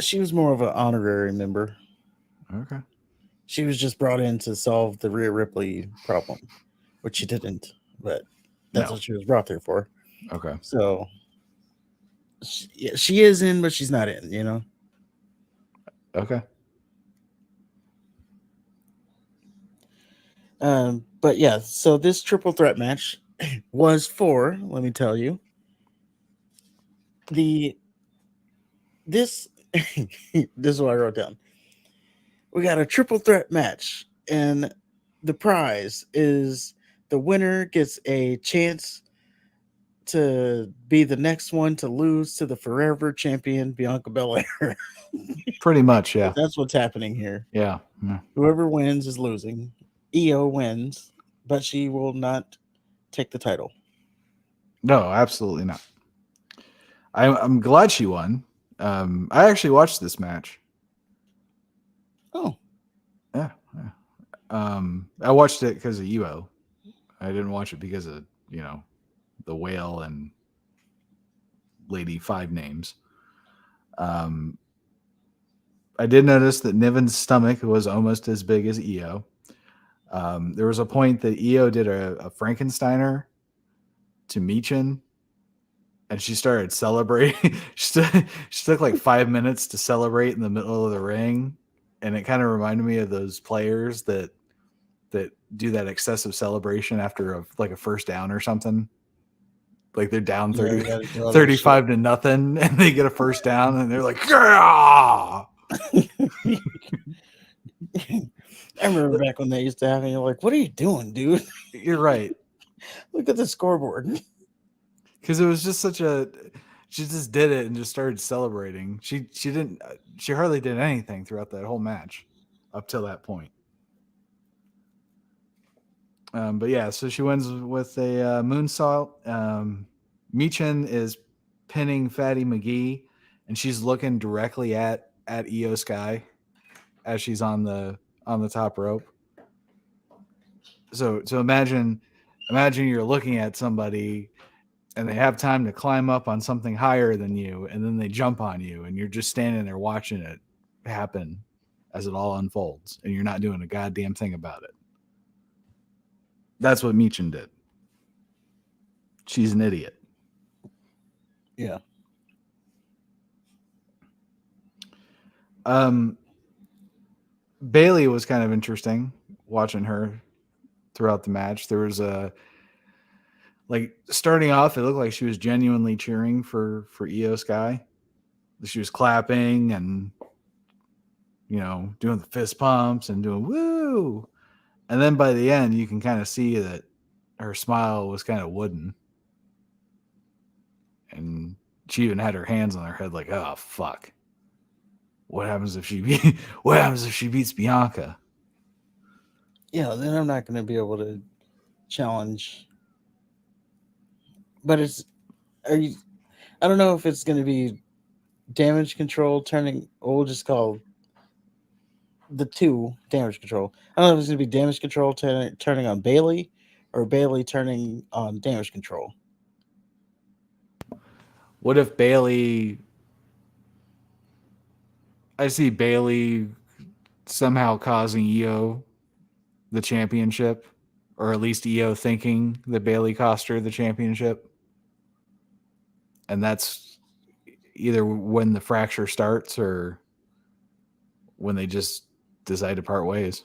she was more of an honorary member. Okay. She was just brought in to solve the Rhea Ripley problem, which she didn't, but that's No. what she was brought there for. Okay. So she is in, but she's not in. Okay. But yeah, so this triple threat match was for, let me tell you, this this is what I wrote down. We got a triple threat match, and the prize is the winner gets a chance to be the next one to lose to the forever champion Bianca Belair. Pretty much, yeah. That's what's happening here. Yeah. Yeah. Whoever wins is losing. Io wins, but she will not take the title. No, absolutely not. I'm glad she won. I actually watched this match. Oh, Yeah. I watched it because of Evo. I didn't watch it because of the whale and Lady Five Names. I did notice that Niven's stomach was almost as big as Io. There was a point that Io did a Frankensteiner to Michin, and she started celebrating. she took like 5 minutes to celebrate in the middle of the ring, and it kind of reminded me of those players that do that excessive celebration after a first down or something. Like they're down 35 to nothing, and they get a first down, and they're like, yeah! I remember back when they used to have me. You're like, what are you doing, dude? You're right. Look at the scoreboard. Because it was just she just did it and just started celebrating. She hardly did anything throughout that whole match up till that point. But yeah, so she wins with a moonsault. Michin is pinning Fatty McGee, and she's looking directly at Io Sky as she's on the top rope. So imagine you're looking at somebody and they have time to climb up on something higher than you, and then they jump on you, and you're just standing there watching it happen as it all unfolds, and you're not doing a goddamn thing about it. That's what Michin did. She's an idiot. Yeah. Bailey was kind of interesting watching her. throughout the match. There was like starting off, it looked like she was genuinely cheering for Io Sky. She was clapping and doing the fist pumps and doing woo. And then by the end, you can kind of see that her smile was kind of wooden. And she even had her hands on her head like, oh fuck. What happens if she beats Bianca? Yeah, then I'm not going to be able to challenge. But I don't know if it's going to be Damage Control turning, we'll just call the two Damage Control. I don't know if it's going to be Damage Control turning on Bayley or Bayley turning on Damage Control. What if Bayley... I see Bayley somehow causing Io the championship, or at least Io thinking that Bayley cost her the championship. And that's either when the fracture starts or when they just decide to part ways.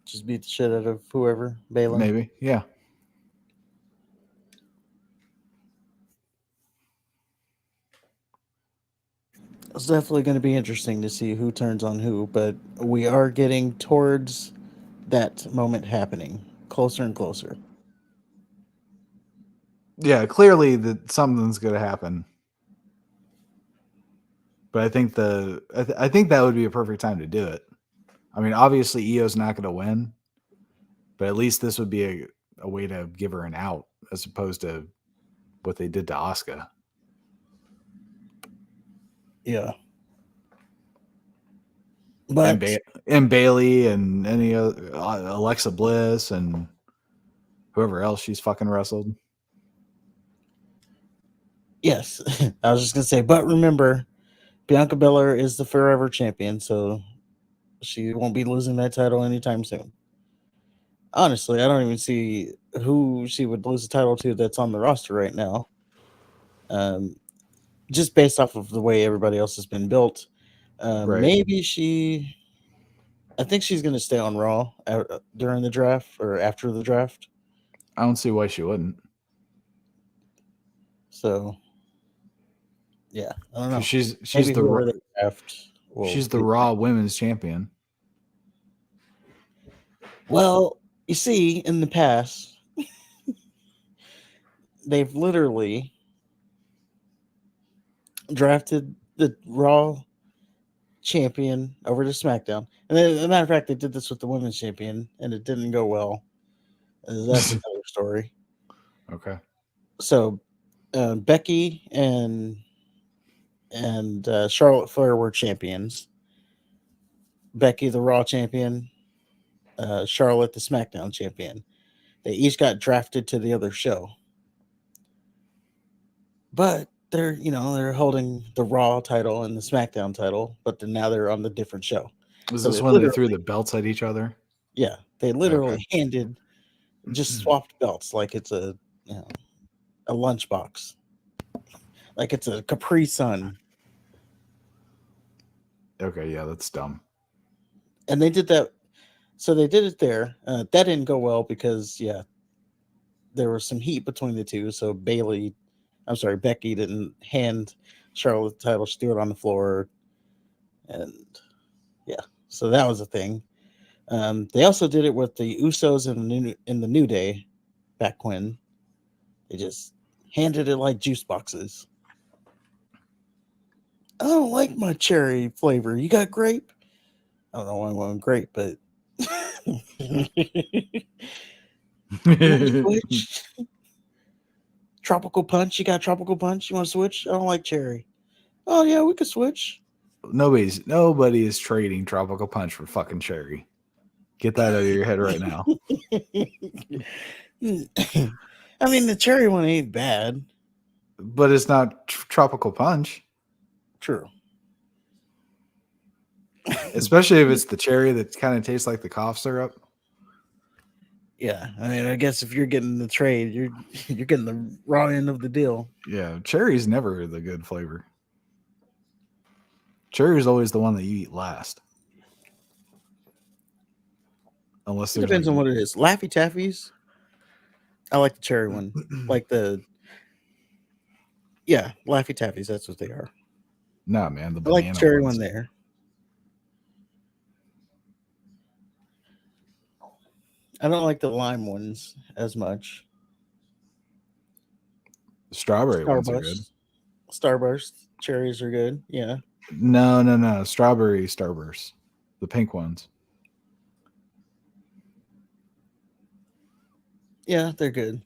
Just beat the shit out of whoever, Bayley. Maybe, yeah. It's definitely going to be interesting to see who turns on who, but we are getting towards that moment happening, closer and closer. Yeah, clearly that something's going to happen. But I think I think that would be a perfect time to do it. I mean, obviously Io's not going to win, but at least this would be a way to give her an out as opposed to what they did to Asuka. Yeah. But and Bayley and any other, Alexa Bliss and whoever else she's fucking wrestled. Yes, I was just going to say, but remember, Bianca Belair is the forever champion, so she won't be losing that title anytime soon. Honestly, I don't even see who she would lose the title to that's on the roster right now. Just based off of the way everybody else has been built. Right. Maybe I think she's going to stay on Raw during the draft or after the draft. I don't see why she wouldn't. So, yeah, I don't know. She's Maybe the draft. She's the Raw Women's Champion. Well, you see, in the past, they've literally drafted the Raw champion over to SmackDown. And then, as a matter of fact, they did this with the women's champion, and it didn't go well. That's another story. Okay. So, Becky and Charlotte Flair were champions. Becky, the Raw champion. Charlotte, the SmackDown champion. They each got drafted to the other show. But they're holding the Raw title and the SmackDown title, but now they're on the different show. Was this when they threw the belts at each other? Yeah, they literally just swapped belts like it's a lunchbox, like it's a Capri Sun. Okay, yeah, that's dumb. And they did that. So they did it there. That didn't go well because there was some heat between the two. So Becky didn't hand Charlotte the title. She threw it on the floor. And so that was a thing. They also did it with the Usos in the New Day back when. They just handed it like juice boxes. I don't like my cherry flavor. You got grape? I don't know why I want grape, but switch. Tropical punch. You got tropical punch? You want to switch? I don't like cherry. Oh yeah, we could switch. Nobody is trading tropical punch for fucking cherry. Get that out of your head right now. I mean, the cherry one ain't bad, but it's not tropical punch. True. Especially if it's the cherry that kind of tastes like the cough syrup. Yeah, I mean, I guess if you're getting the trade, you're getting the raw end of the deal. Yeah, cherry's never the good flavor. Cherry is always the one that you eat last. unless It there's depends on what it is. Laffy Taffies, I like the cherry one. Like Laffy Taffies, that's what they are. nah, man, the I like the banana cherry ones. one there. I don't like the lime ones as much. Strawberry ones are good. Starburst cherries are good. Yeah. No. Strawberry Starburst, the pink ones. Yeah, they're good.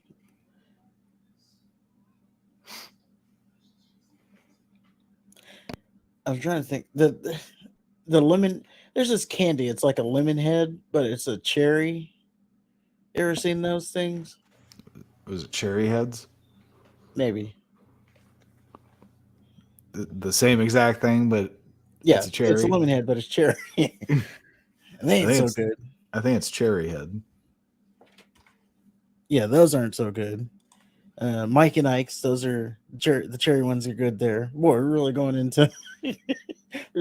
I'm trying to think. The lemon, there's this candy. It's like a lemon head, but it's a cherry. You ever seen those things? Was it cherry heads? Maybe. The same exact thing, but Yeah, it's a it's a cherry. lemon head, but it's cherry. They I ain't think so it's good. I think it's cherry head. Yeah, those aren't so good. Mike and Ike's, those are the cherry ones are good there. Boy, we're really going into we're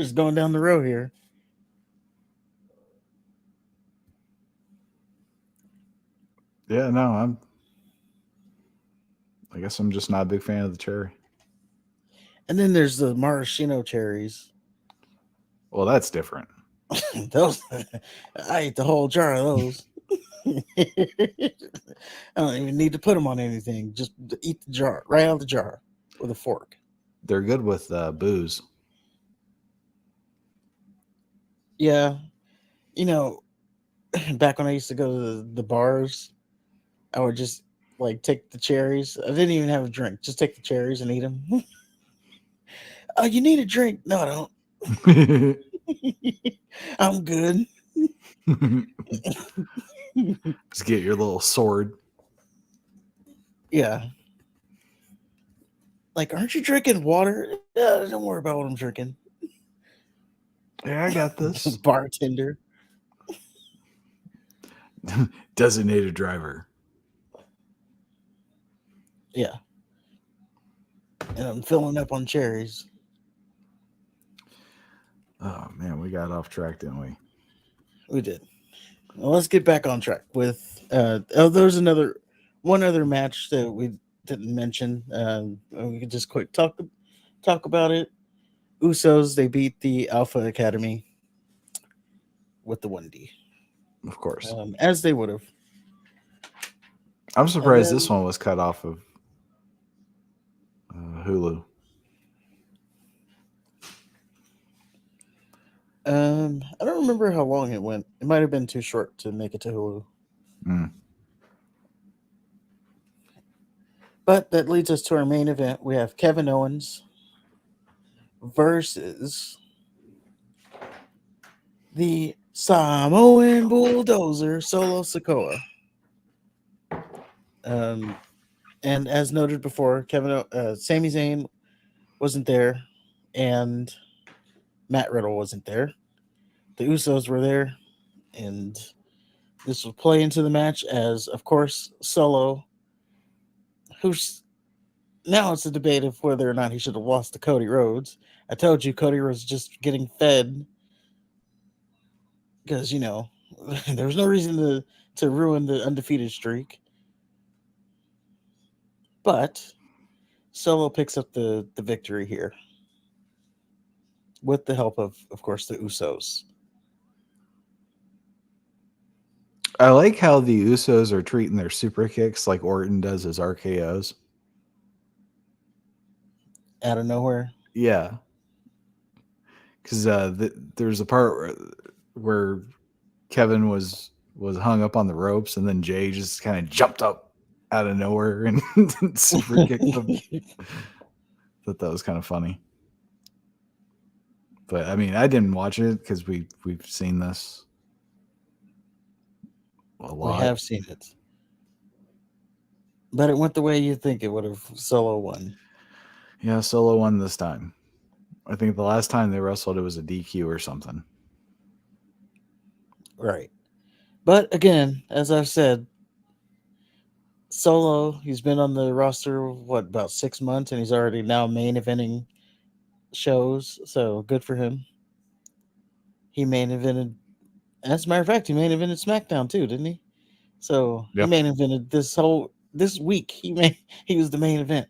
just going down the road here. Yeah, no, I guess I'm just not a big fan of the cherry. And then there's the maraschino cherries. Well, that's different. Those I ate the whole jar of those. I don't even need to put them on anything. Just eat the jar right out of the jar with a fork. They're good with booze. Yeah, you know, back when I used to go to the bars, I would just like take the cherries. I didn't even have a drink. Just take the cherries and eat them. Oh, you need a drink? No, I don't. I'm good. Just get your little sword. Yeah. Like, aren't you drinking water? Don't worry about what I'm drinking. Yeah, I got this. Bartender. Designated driver. Yeah. And I'm filling up on cherries. Oh man, we got off track, didn't we? We did. Well, let's get back on track with. There's one other match that we didn't mention. We could just quick talk about it. Usos, they beat the Alpha Academy with the 1D, Of course. as they would have. I'm And surprised then, this one was cut off of Hulu. I don't remember how long it went. It might have been too short to make it to Hulu. Mm. But that leads us to our main event. We have Kevin Owens versus the Samoan Bulldozer, Solo Sikoa. And as noted before, Sami Zayn wasn't there, and Matt Riddle wasn't there. The Usos were there, and this will play into the match as, of course, Solo, who's now it's a debate of whether or not he should have lost to Cody Rhodes. I told you Cody was just getting fed because there was no reason to ruin the undefeated streak. But Solo picks up the victory here with the help of course, the Usos. I like how the Usos are treating their super kicks like Orton does his RKOs. Out of nowhere. Yeah. Because there's a part where Kevin was hung up on the ropes, and then Jay just kind of jumped up out of nowhere and super kicked him. Thought that was kind of funny. But I mean, I didn't watch it because we've seen this a lot. We have seen it. But it went the way you think it would have. Solo won. Yeah, Solo won this time. I think the last time they wrestled, it was a DQ or something. Right. But again, as I've said, Solo, he's been on the roster, about 6 months, and he's already now main eventing shows. So good for him. He main evented As a matter of fact, he main evented SmackDown too, didn't he? So he Yep. main evented this week. He was the main event.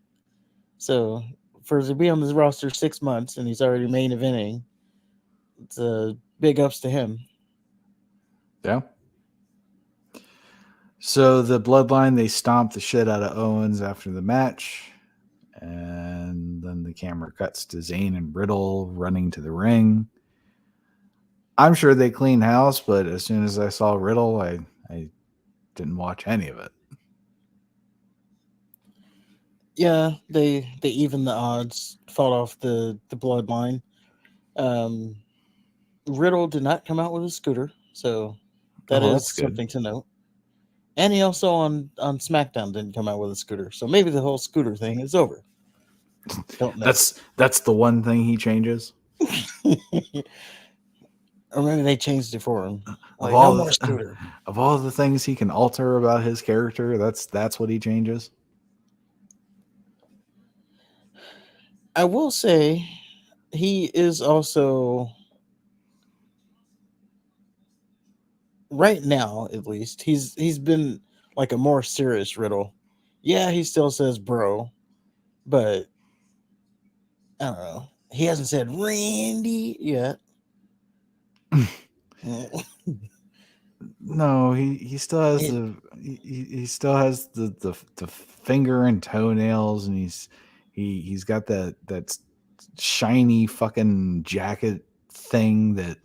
So for to be on this roster 6 months and he's already main eventing, it's big ups to him. Yeah. So the Bloodline, they stomped the shit out of Owens after the match. And then the camera cuts to Zayn and Riddle running to the ring. I'm sure they cleaned house, but as soon as I saw Riddle, I didn't watch any of it. Yeah, they even the odds, fought off the Bloodline. Riddle did not come out with a scooter, so that Oh, is that's good. something to note. And he also on SmackDown didn't come out with a scooter, so maybe the whole scooter thing is over. Don't know. That's the one thing he changes. Or maybe they changed it for him. Like, all no the- more scooter. Of all the things he can alter about his character, that's what he changes. I will say he is also, right now at least, he's been like a more serious Riddle. Yeah, he still says bro, but I don't know. He hasn't said Randy yet. No, he still has It- he still has the finger and toenails, and he's got that shiny fucking jacket thing that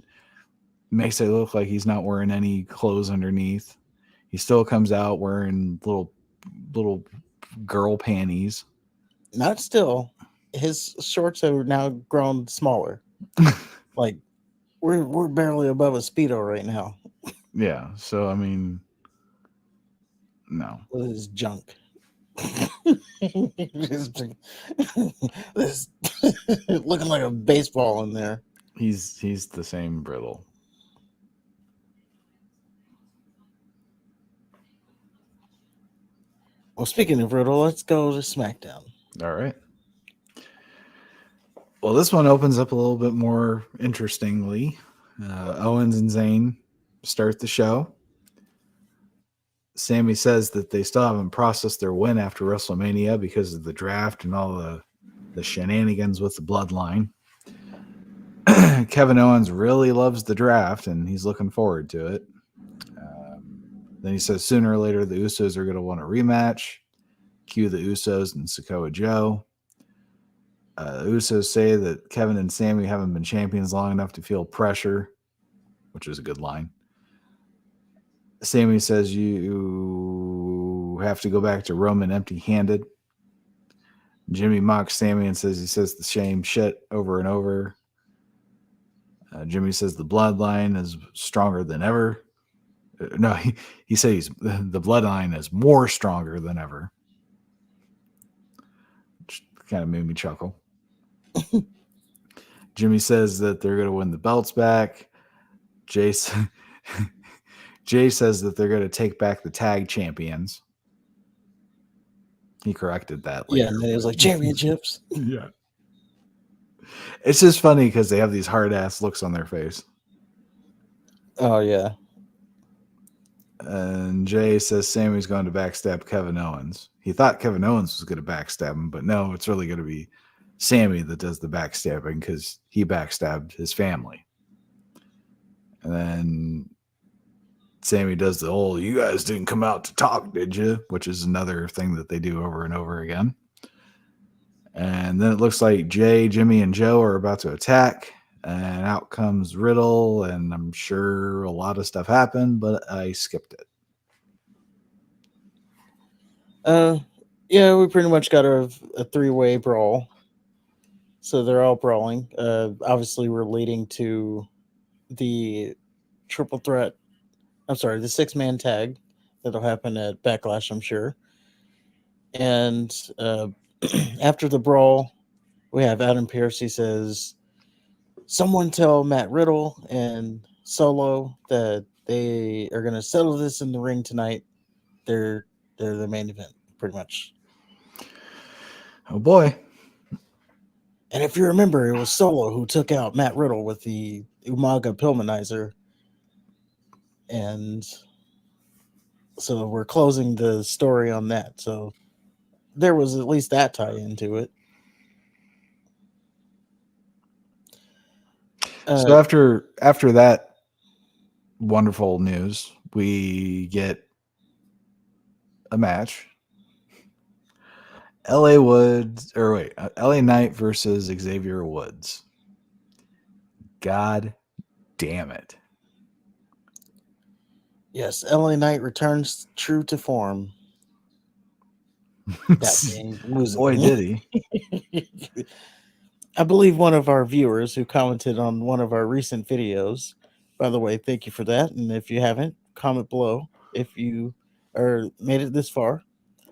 makes it look like he's not wearing any clothes underneath. He still comes out wearing little girl panties. Not still. His shorts are now grown smaller. Like we're barely above a speedo right now Yeah, so I mean, no. with his junk. This looking like a baseball in there. He's the same Riddle. Well, speaking of Riddle, let's go to SmackDown. All right. Well, this one opens up a little bit more interestingly. Owens and Zayn start the show. Sammy says that they still haven't processed their win after WrestleMania because of the draft and all the shenanigans with the bloodline. Kevin Owens really loves the draft and he's looking forward to it. Then he says sooner or later the Usos are going to want a rematch. Cue the Usos and Samoa Joe. The Usos say that Kevin and Sammy haven't been champions long enough to feel pressure, which is a good line. Sammy says you have to go back to Roman empty-handed. Jimmy mocks Sammy and says he says the same shit over and over. Jimmy says the bloodline is stronger than ever. No, he says the bloodline is more stronger than ever. Which kind of made me chuckle. Jimmy says that they're going to win the belts back. Jay says that they're going to take back the tag champions. He corrected that later. Yeah, and then it was like championships. Yeah. It's just funny because they have these hard ass looks on their face. Oh yeah. And Jay says Sammy's going to backstab Kevin Owens. He thought Kevin Owens was going to backstab him, but no, it's really going to be Sammy that does the backstabbing because he backstabbed his family. And then Sammy does the whole, you guys didn't come out to talk, did you? Which is another thing that they do over and over again. And then it looks like Jay, Jimmy, and Joe are about to attack. And out comes Riddle. And I'm sure a lot of stuff happened, but I skipped it. Yeah, we pretty much got a three-way brawl. So they're all brawling. Obviously, we're leading to the triple threat. I'm sorry, the 6-man tag that'll happen at Backlash, I'm sure. And after the brawl, we have Adam Pearce. He says, someone tell Matt Riddle and Solo that they are going to settle this in the ring tonight. They're the main event, pretty much. Oh, boy. And if you remember, it was Solo who took out Matt Riddle with the Umaga Pillmanizer. And so we're closing the story on that. So there was at least that tie into it. So after that wonderful news, we get a match. LA Knight versus Xavier Woods. God damn it. Yes, LA Knight returns true to form. That being losing. Boy, did he. I believe one of our viewers who commented on one of our recent videos, by the way, thank you for that. And if you haven't, comment below if you made it this far.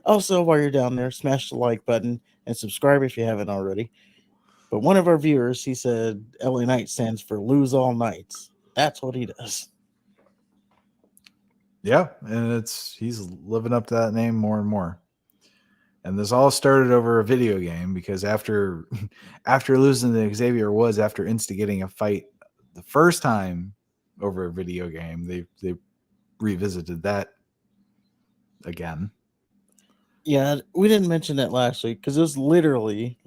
Also, while you're down there, smash the like button and subscribe if you haven't already. But one of our viewers, he said LA Knight stands for lose all nights. That's what he does. Yeah, and he's living up to that name more and more. And this all started over a video game because after losing to Xavier Woods, after instigating a fight the first time over a video game, they revisited that again. Yeah, we didn't mention that last week because it was literally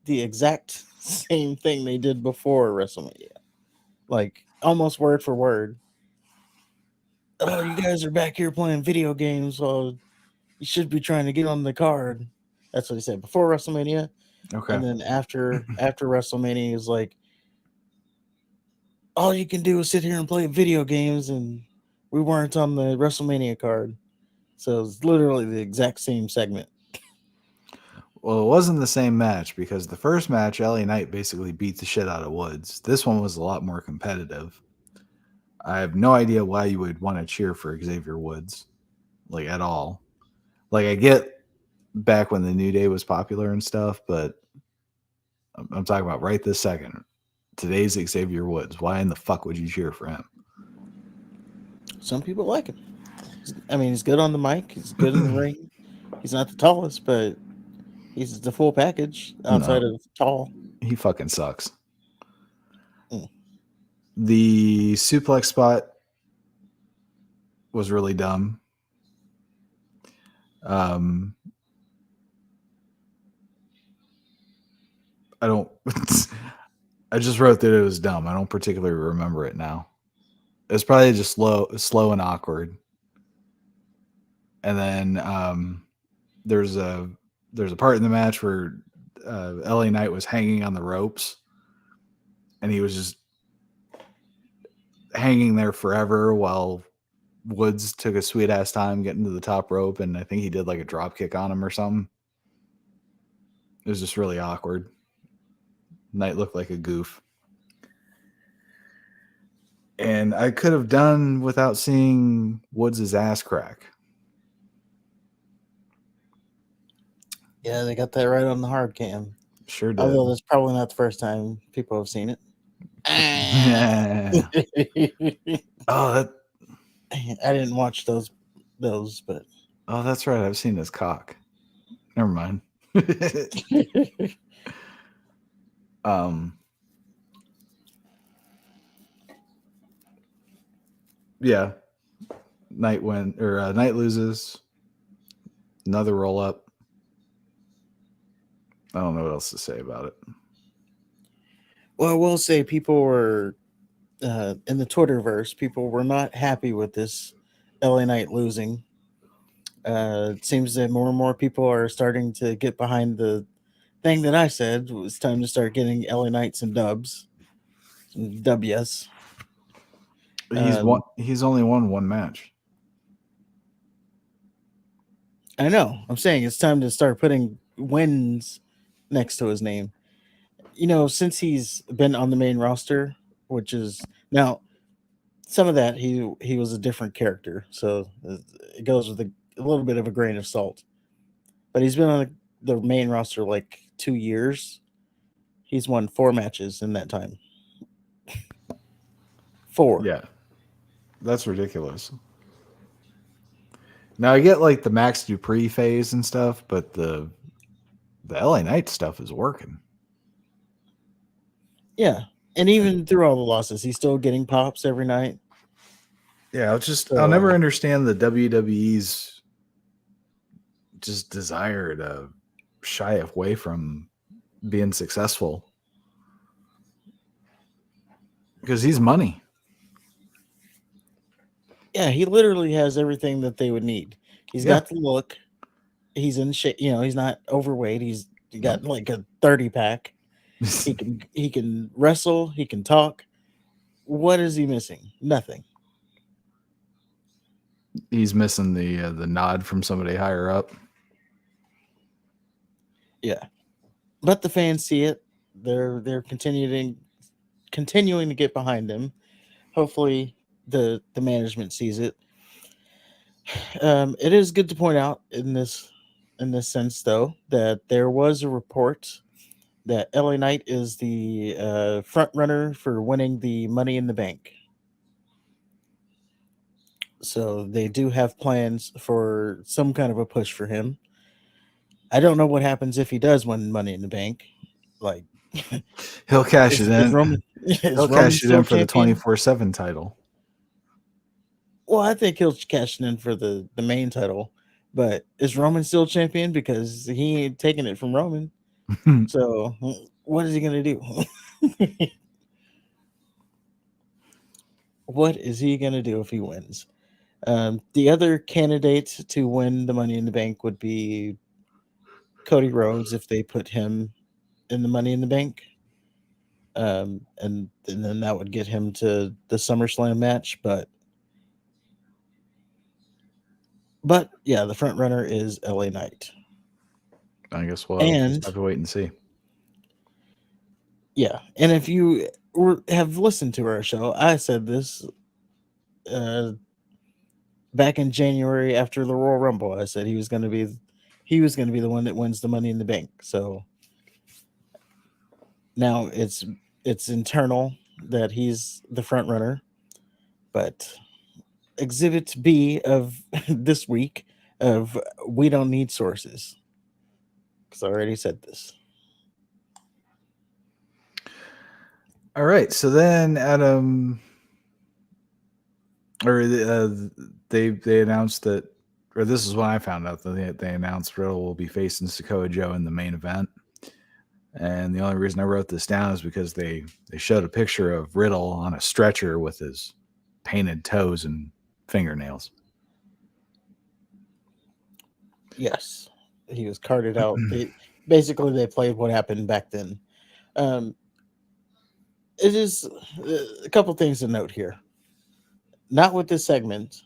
the exact same thing they did before WrestleMania. Like almost word for word. Oh, you guys are back here playing video games. Well, you should be trying to get on the card. That's what he said before WrestleMania. Okay. And then after WrestleMania, he was like, all you can do is sit here and play video games, and we weren't on the WrestleMania card. So it's literally the exact same segment. Well, it wasn't the same match because the first match, LA Knight basically beat the shit out of Woods. This one was a lot more competitive. I have no idea why you would want to cheer for Xavier Woods, like at all. Like I get back when the New Day was popular and stuff, but I'm talking about right this second. Today's Xavier Woods. Why in the fuck would you cheer for him? Some people like him. I mean, he's good on the mic. He's good in the ring. He's not the tallest, but he's the full package outside of tall. He fucking sucks. Mm. The suplex spot was really dumb. I just wrote that it was dumb. I don't particularly remember it now. It's probably just slow and awkward. And then there's a part in the match where LA Knight was hanging on the ropes, and he was just hanging there forever while Woods took a sweet ass time getting to the top rope, and I think he did like a drop kick on him or something. It was just really awkward. Knight looked like a goof. And I could have done without seeing Woods' ass crack. Yeah, they got that right on the hard cam. Sure did. Although that's probably not the first time people have seen it. Oh, I didn't watch those, but oh, that's right. I've seen his cock. Never mind. Yeah. Knight loses. Another roll up. I don't know what else to say about it. Well, I will say people were in the Twitterverse. People were not happy with this LA Knight losing. It seems that more and more people are starting to get behind the thing that I said. It was time to start getting LA Knight some dubs, some Ws. He's only won one match. I know. I'm saying it's time to start putting wins next to his name. You know, since he's been on the main roster, which is now some of that he was a different character, so it goes with a little bit of a grain of salt. But he's been on the main roster like 2 years. He's won 4 matches in that time. 4. Yeah. That's ridiculous. Now I get like the Max Dupree phase and stuff, but the LA Knight stuff is working. Yeah. And even through all the losses, he's still getting pops every night. Yeah, I'll So, never understand the WWE's just desire to shy away from being successful because he's money. yeah, he literally has everything that they would need. He's Yeah. got the look. He's in shape. He's not overweight. He's got Nope. like a 30 pack. He can wrestle. He can talk. What is he missing? Nothing. He's missing the nod from somebody higher up. Yeah, but the fans see it. They're continuing to get behind him. Hopefully, the management sees it. It is good to point out in this sense, though, that there was a report that LA Knight is the front runner for winning the Money in the Bank. So they do have plans for some kind of a push for him. I don't know what happens if he does win Money in the Bank. Like, He'll cash it is in. Roman is He'll Roman cash it in still for the champion? 24/7 title. Well, I think he'll cash it in for the main title. But is Roman still champion? Because he ain't taking it from Roman. So what is he gonna do? What is he gonna do if he wins? The other candidate to win the Money in the Bank would be Cody Rhodes if they put him in the Money in the Bank. And then that would get him to the SummerSlam match. But yeah, the front runner is LA Knight. I guess we'll just And have to wait and see. yeah, and if you have listened to our show, I said this uh, back in January after the Royal Rumble. I said he was going to be the one that wins the Money in the Bank. So now it's internal that he's the front runner, but Exhibit B of this week of we don't need sources because I already said this. All right. So then Adam, or they announced that, or this is when I found out that they announced Riddle will be facing Sakoa Joe in the main event. And the only reason I wrote this down is because they showed a picture of Riddle on a stretcher with his painted toes and fingernails. Yes, he was carted out. Basically they played what happened back then. It is a couple things to note here. Not with this segment,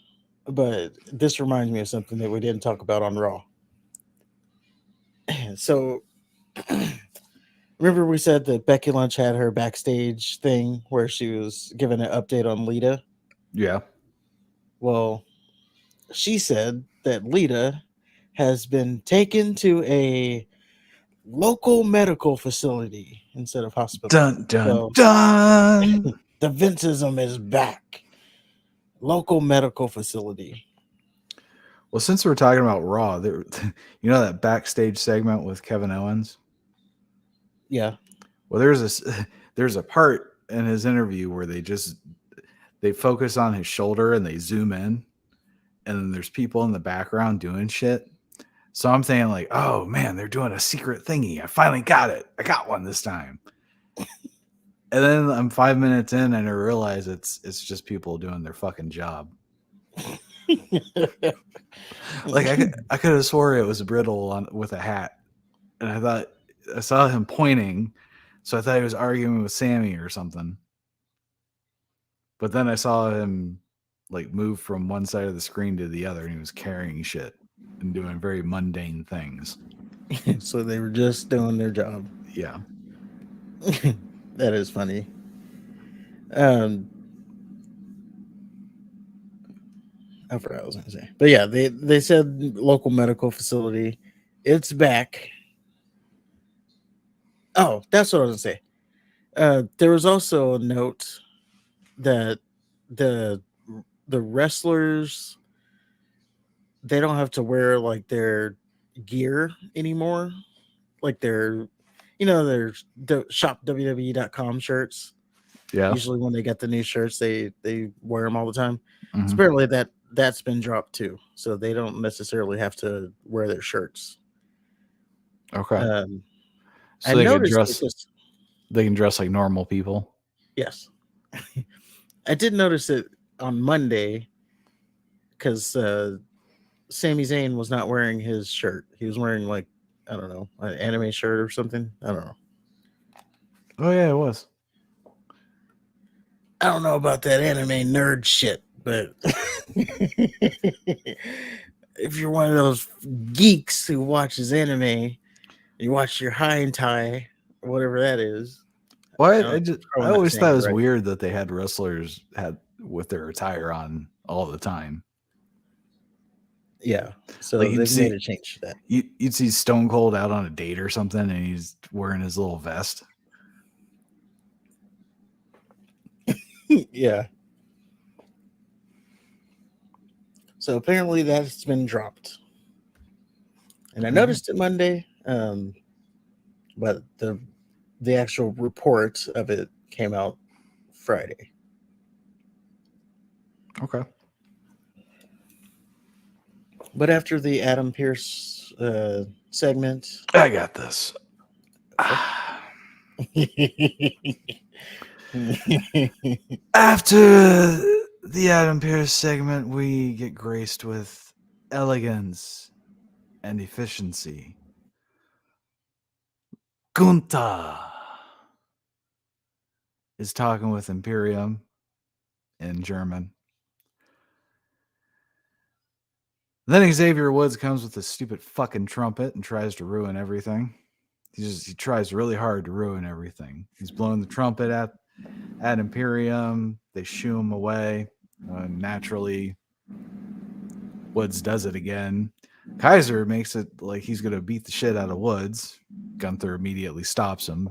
but this reminds me of something that we didn't talk about on Raw. So, remember we said that Becky Lynch had her backstage thing where she was giving an update on Lita? Yeah. Well, she said that Lita has been taken to a local medical facility instead of hospital. Dun, dun, So, dun. the Vinceism is back. Local medical facility. Well, since we're talking about Raw, you know that backstage segment with Kevin Owens? Yeah. Well, there's a part in his interview where they focus on his shoulder and they zoom in, and then there's people in the background doing shit. So I'm thinking like, oh man, they're doing a secret thingy. I finally got it. I got one this time. And then I'm 5 minutes in and I realize it's just people doing their fucking job. Like I could have swore it was Riddle with a hat, and I saw him pointing, so I thought he was arguing with Sammy or something. But then I saw him like move from one side of the screen to the other, and he was carrying shit and doing very mundane things. So they were just doing their job. Yeah. That is funny. I forgot what I was going to say. But yeah, they said local medical facility. It's back. Oh, that's what I was going to say. There was also a note that the wrestlers, they don't have to wear like their gear anymore, like their shop WWE.com shirts. Yeah. Usually when they get the new shirts, they wear them all the time. So Mhm. apparently that's been dropped too. So they don't necessarily have to wear their shirts. Okay. Um, I So noticed it just they can dress like normal people. yes, I did notice it on Monday because Sami Zayn was not wearing his shirt. He was wearing like I don't know an anime shirt or something. I don't know. Oh yeah, it was. I don't know about that anime nerd shit, but if you're one of those geeks who watches anime, you watch your hentai or whatever that is. Well, I'm I probably not always thought saying it it was right. weird that they had wrestlers had with their attire on all the time. Yeah, so Like they've made a change to that. you'd see Stone Cold out on a date or something, and he's wearing his little vest. Yeah. So apparently that's been dropped, and I noticed it Monday. But the actual report of it came out Friday. Okay. But after the Adam Pierce segment, I got this. okay. After the Adam Pearce segment, we get graced with elegance and efficiency. Gunther is talking with Imperium in German. Then Xavier Woods comes with a stupid fucking trumpet and tries to ruin everything. He tries really hard to ruin everything. He's blowing the trumpet at Imperium. They shoo him away. Naturally, Woods does it again. Kaiser makes it like he's going to beat the shit out of Woods. Gunther immediately stops him.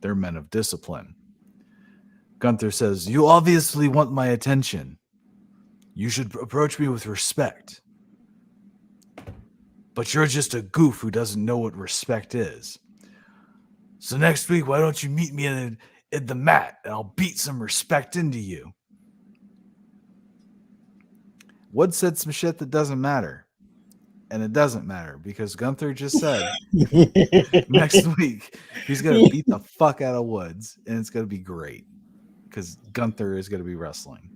They're men of discipline. Gunther says, "You obviously want my attention. You should approach me with respect. But you're just a goof who doesn't know what respect is. So next week, why don't you meet me in the mat and I'll beat some respect into you." Woods said some shit that doesn't matter. And it doesn't matter because Gunther just said next week he's going to beat the fuck out of Woods and it's going to be great because Gunther is going to be wrestling.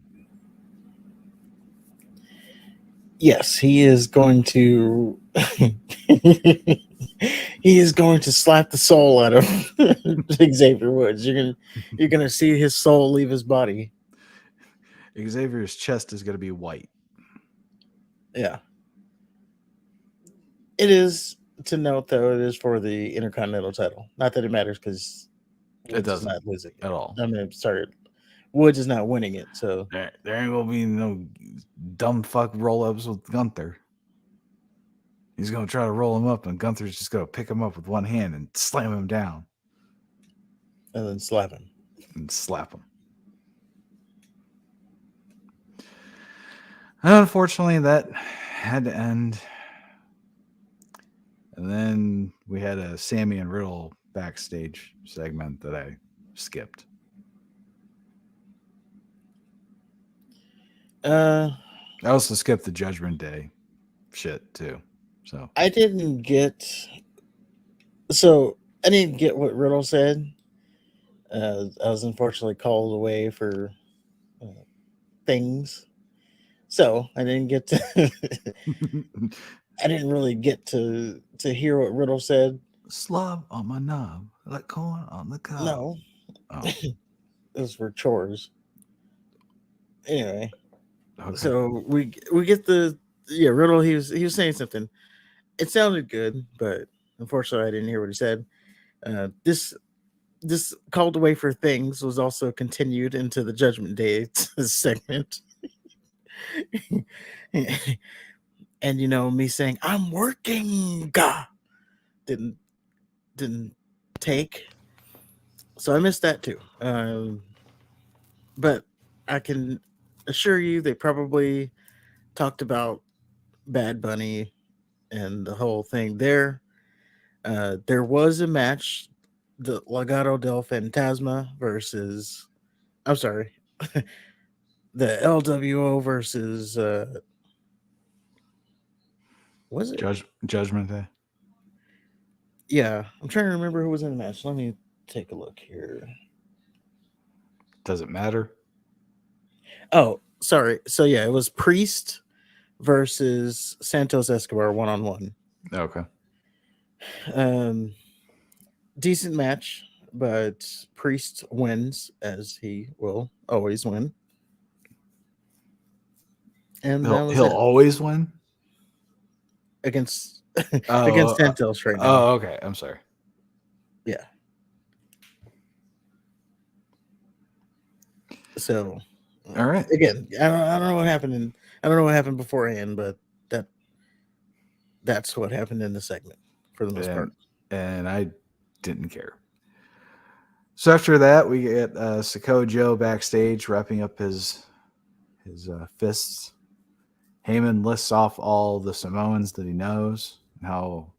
Yes, he is going to. He is going to slap the soul out of Xavier Woods. You're gonna see his soul leave his body. Xavier's chest is going to be white. Yeah. It is to note though. It is for the Intercontinental title. Not that it matters because It doesn't not losing it at all. I mean, sorry, Woods is not winning it. So There ain't going to be no dumb fuck roll ups with Gunther. He's going to try to roll him up, and Gunther's just going to pick him up with one hand and slam him down and then slap him. and slap him. And unfortunately, that had to end. And then we had a Sammy and Riddle backstage segment that I skipped. I also skipped the Judgment Day shit too. So I didn't get what Riddle said. I was unfortunately called away for things, so I didn't get to. I didn't really get to hear what Riddle said. Slob on my knob, like corn on the cob. No, those were chores. Anyway, Okay. so we get the Riddle. He was saying something. It sounded good, but unfortunately, I didn't hear what he said. This called away for things was also continued into the Judgment Day segment. And me saying I'm working didn't take, so I missed that too. But I can assure you they probably talked about Bad Bunny and the whole thing there. There was a match, the Legado del Fantasma versus I'm sorry. The LWO versus was it? Judgment Day. Yeah, I'm trying to remember who was in the match. Let me take a look here. Does it matter? Oh, sorry. So yeah, it was Priest versus Santos Escobar 1-on-1. Okay. Um, decent match, but Priest wins as he will always win. And that was He'll it always win. against Oh, against Santos right now. oh, okay. I'm sorry. Yeah. So All right. again, I don't know what happened I don't know what happened beforehand, but that's what happened in the segment for the most part. And I didn't care. So after that, we get Sikoa Joe backstage wrapping up his fists. Heyman lists off all the Samoans that he knows and how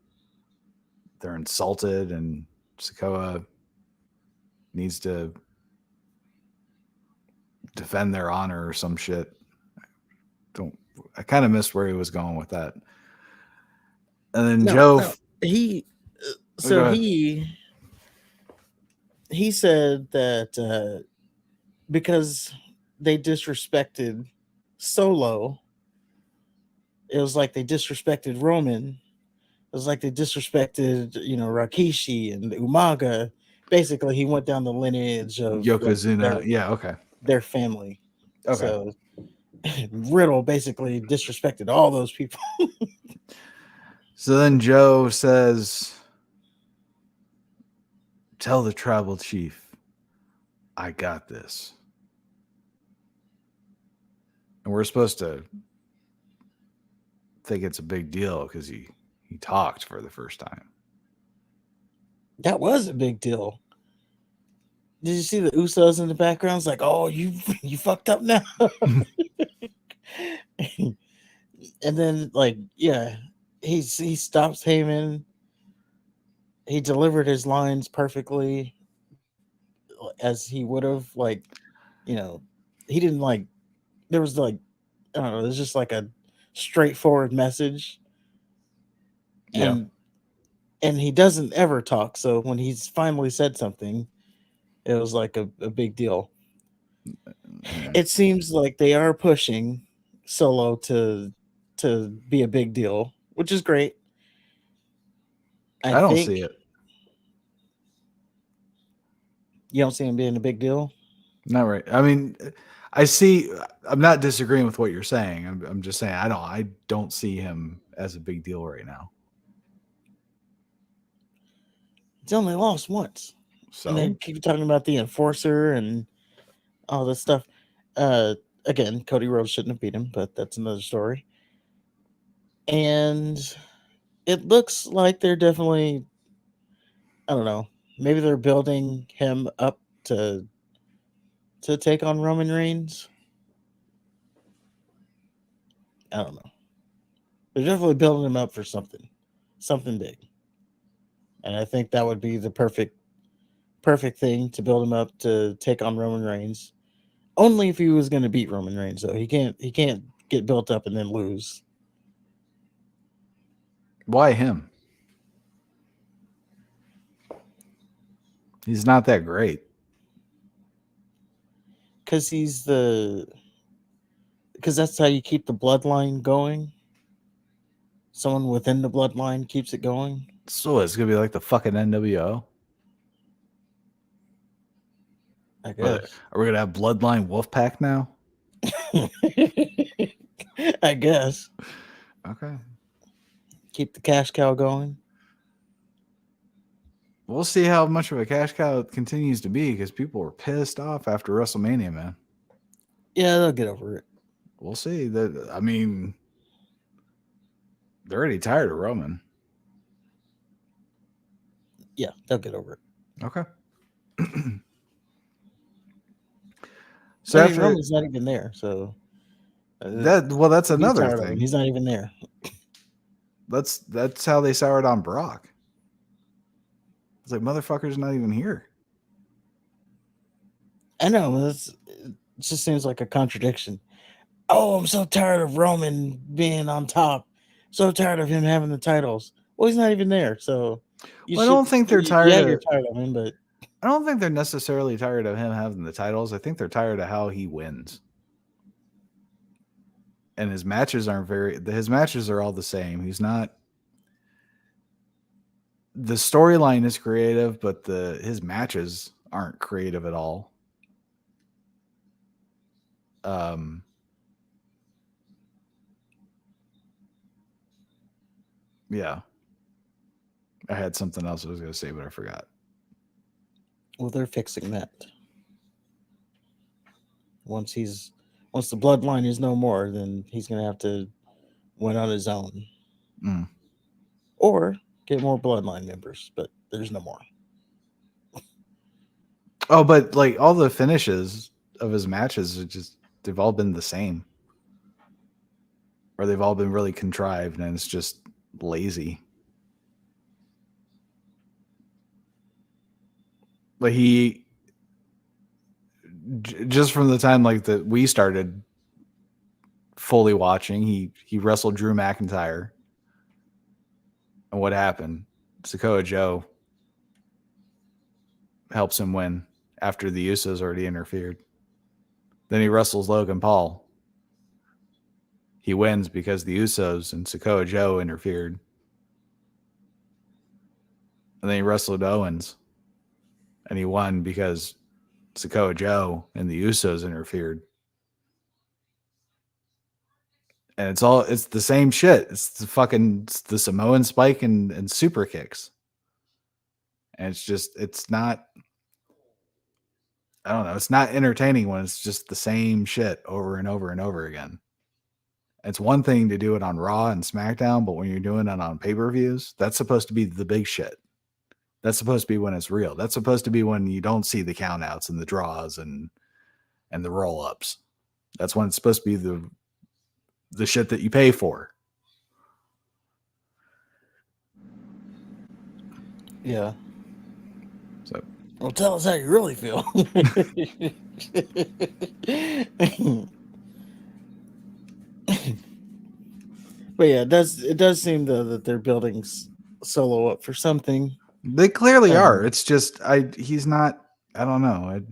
they're insulted, and Sikoa needs to defend their honor or some shit. I kind of missed where he was going with that. And then Joe, he go ahead. he said that because they disrespected Solo, it was like they disrespected Roman. It was like they disrespected, Rikishi and Umaga. Basically, he went down the lineage of Yokozuna. Their family. Okay. So Riddle basically disrespected all those people. So then Joe says, "Tell the tribal chief, I got this." And we're supposed to think it's a big deal because he talked for the first time. That was a big deal. Did you see the Usos in the background? It's like, oh, you fucked up now. And then, he stops Heyman. He delivered his lines perfectly, as he would have. He didn't there was I don't know. There's just like a straightforward message, and he doesn't ever talk. So when he's finally said something, it was like a big deal. It seems like they are pushing Solo to be a big deal, which is great. I don't see it. You don't see him being a big deal? Not right. I mean, I'm not disagreeing with what you're saying. I'm just saying I don't see him as a big deal right now. He's only lost once. So And they keep talking about the enforcer and all this stuff. Again, Cody Rhodes shouldn't have beat him, but that's another story. And it looks like they're definitely, I don't know, maybe they're building him up to take on Roman Reigns. I don't know. They're definitely building him up for something big. And I think that would be the perfect thing to build him up to take on Roman Reigns. Only if he was going to beat Roman Reigns, though. He can't get built up and then lose. Why him? He's not that great. Because that's how you keep the bloodline going. Someone within the bloodline keeps it going. So it's gonna be like the fucking NWO. I guess. Are we gonna have Bloodline Wolfpack now? I guess. Okay. Keep the cash cow going. We'll see how much of a cash cow it continues to be because people were pissed off after WrestleMania, man. Yeah, they'll get over it. We'll see. I mean, they're already tired of Roman. Yeah, they'll get over it. Okay. So after Roman's not even there, so that's another thing. He's not even there. That's how they soured on Brock. It's like, motherfucker's not even here. I know it just seems like a contradiction. Oh, I'm so tired of Roman being on top. So tired of him having the titles. Well, he's not even there, so you Well, I should. don't think they're Yeah, tired you're of. tired of him, but I don't think they're necessarily tired of him having the titles. I think they're tired of how he wins. And his matches aren't very. His matches are all the same. He's not. The storyline is creative, but his matches aren't creative at all. Yeah. I had something else I was going to say, but I forgot. well, they're fixing that. Once the bloodline is no more, then he's gonna have to win on his own, or get more bloodline members. But there's no more. Oh, but like all the finishes of his matches are just they've all been the same. Or they've all been really contrived and it's just lazy. Like just from the time like that we started fully watching, he wrestled Drew McIntyre. And what happened? Samoa Joe helps him win after the Usos already interfered. Then he wrestles Logan Paul. He wins because the Usos and Samoa Joe interfered. And then he wrestled Owens. And he won because Samoa Joe and the Usos interfered. And it's the same shit. It's the Samoan spike and super kicks. And it's not, I don't know, it's not entertaining when it's just the same shit over and over and over again. It's one thing to do it on Raw and SmackDown, but when you're doing it on pay-per-views, that's supposed to be the big shit. That's supposed to be when it's real. That's supposed to be when you don't see the countouts and the draws and the roll-ups. That's when it's supposed to be the shit that you pay for. Yeah. So, well, tell us how you really feel. But yeah, it does seem though that they're building Solo up for something. they clearly are. It's just he's not. I don't know.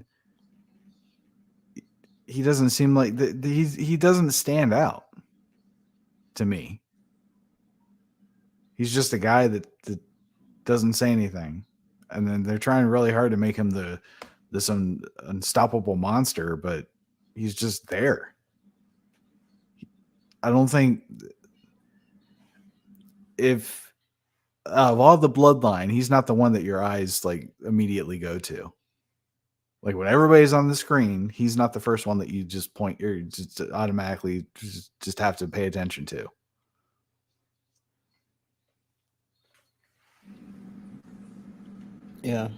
He doesn't seem like he doesn't stand out to me. He's just a guy that doesn't say anything, and then they're trying really hard to make him this unstoppable monster, but he's just there. I don't think if of all the bloodline, he's not the one that your eyes like immediately go to. Like when everybody's on the screen, he's not the first one that you just point your just automatically just have to pay attention to. Yeah.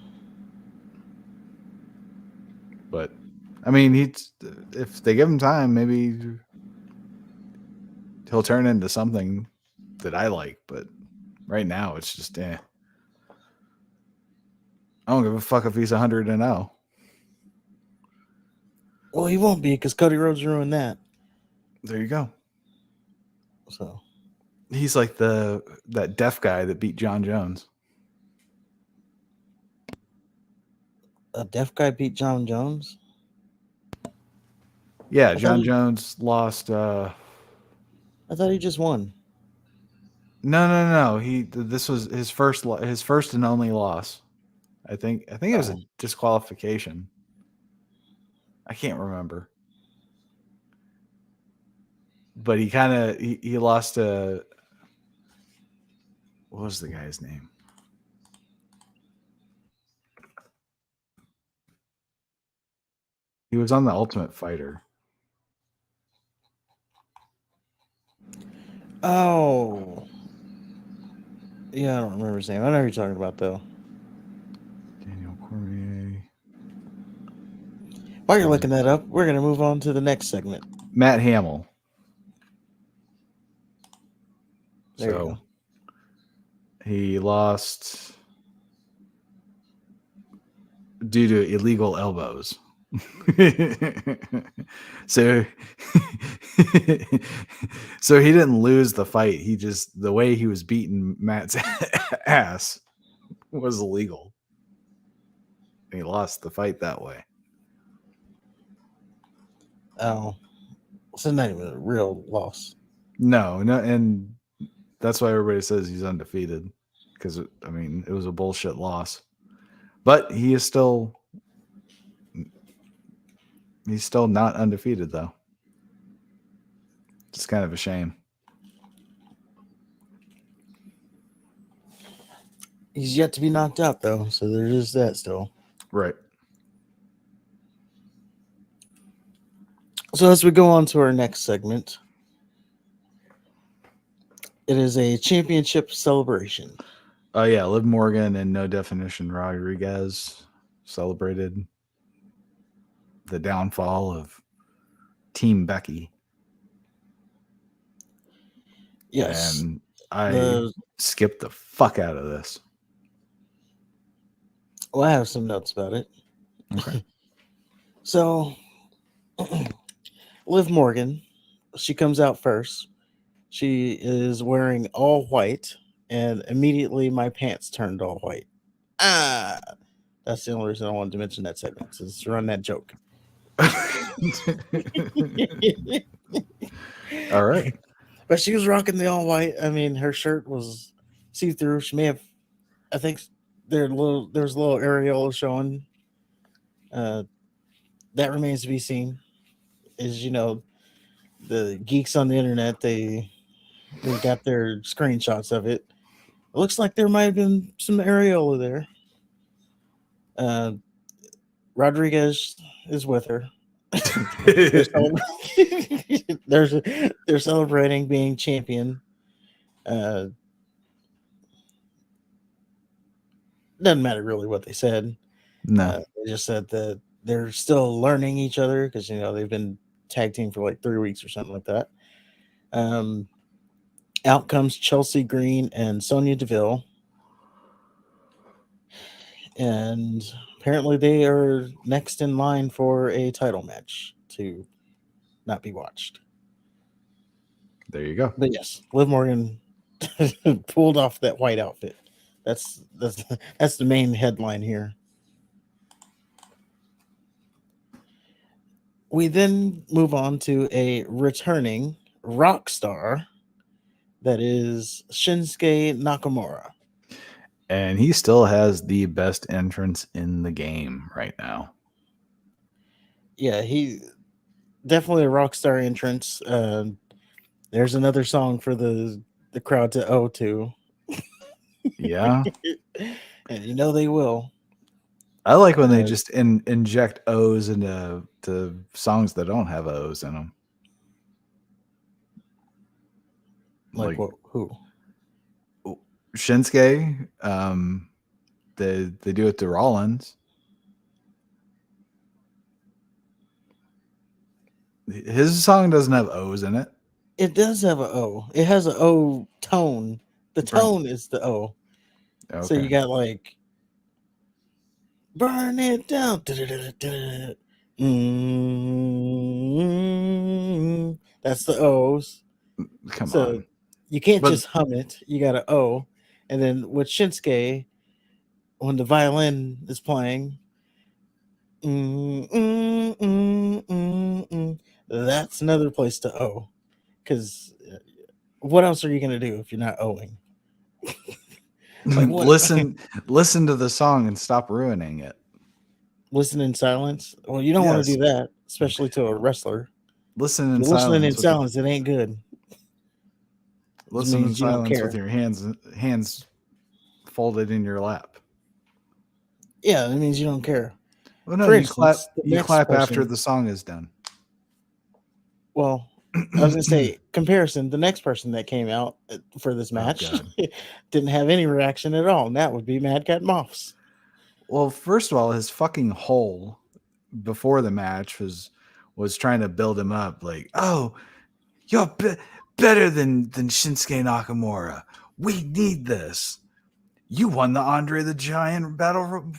But I mean, if they give him time, maybe he'll turn into something that I like. But right now, it's just I don't give a fuck if he's 100-0. Well, he won't be because Cody Rhodes ruined that. There you go. So he's like that deaf guy that beat John Jones. A deaf guy beat John Jones? Yeah, John Jones lost. I thought he just won. No. This was his first and only loss. I think it was a disqualification. I can't remember. But he lost a. What was the guy's name? He was on the Ultimate Fighter. Oh. Yeah, I don't remember his name. I know who you're talking about, though. Daniel Cormier. While you're looking that up, we're going to move on to the next segment. Matt Hamill. There you go. He lost due to illegal elbows. so so he didn't lose the fight. He just the way he was beating Matt's ass was illegal. He lost the fight that way. Oh, so not even a real loss. No, and that's why everybody says he's undefeated because I mean it was a bullshit loss. But he's still not undefeated though. It's kind of a shame. He's yet to be knocked out though, so there is that still. Right. So as we go on to our next segment, it is a championship celebration. Oh yeah, Liv Morgan and No Definition Rodriguez celebrated the downfall of Team Becky. Yes. And I skipped the fuck out of this. Well, I have some notes about it. Okay. So, Liv Morgan, she comes out first. She is wearing all white, and immediately my pants turned all white. That's the only reason I wanted to mention that segment. So just run that joke. All right. But she was rocking the all white. I mean, her shirt was see through. She may have, I think there's a little areola showing. That remains to be seen. As you know, the geeks on the internet, they got their screenshots of it. It looks like there might have been some areola there. Rodriguez is with her. They're celebrating being champion. Doesn't matter really what they said. No. They just said that they're still learning each other because they've been tag team for like 3 weeks or something like that. Out comes Chelsea Green and Sonya Deville, and apparently they are next in line for a title match to not be watched. There you go. But yes, Liv Morgan pulled off that white outfit. That's the main headline here. We then move on to a returning rock star that is Shinsuke Nakamura. And he still has the best entrance in the game right now. Yeah, he definitely a rock star entrance. There's another song for the crowd to owe to. Yeah. And they will. I like when they just inject O's into songs that don't have O's in them. Like what? Who? Shinsuke. They do it to Rollins. His song doesn't have O's in it. It does have an O. It has an O tone. The tone is the O. Okay. So you got like burn it down. That's the O's. Come on. You can't just hum it. You got an O. And then with Shinsuke, when the violin is playing, that's another place to O. Because what else are you going to do if you're not O'ing? Like listen to the song and stop ruining it. Listen in silence? Well, you don't want to do that, especially to a wrestler. Listening in silence, it ain't good. Listen in silence with your hands folded in your lap. Yeah, that means you don't care. Well, no, you clap after the song is done. Well, I was going to say, comparison, the next person that came out for this match didn't have any reaction at all, and that would be Mad Cat Moss. Well, first of all, his fucking hole before the match was trying to build him up, like, oh, you're better than Shinsuke Nakamura. We need this. You won the Andre the Giant Battle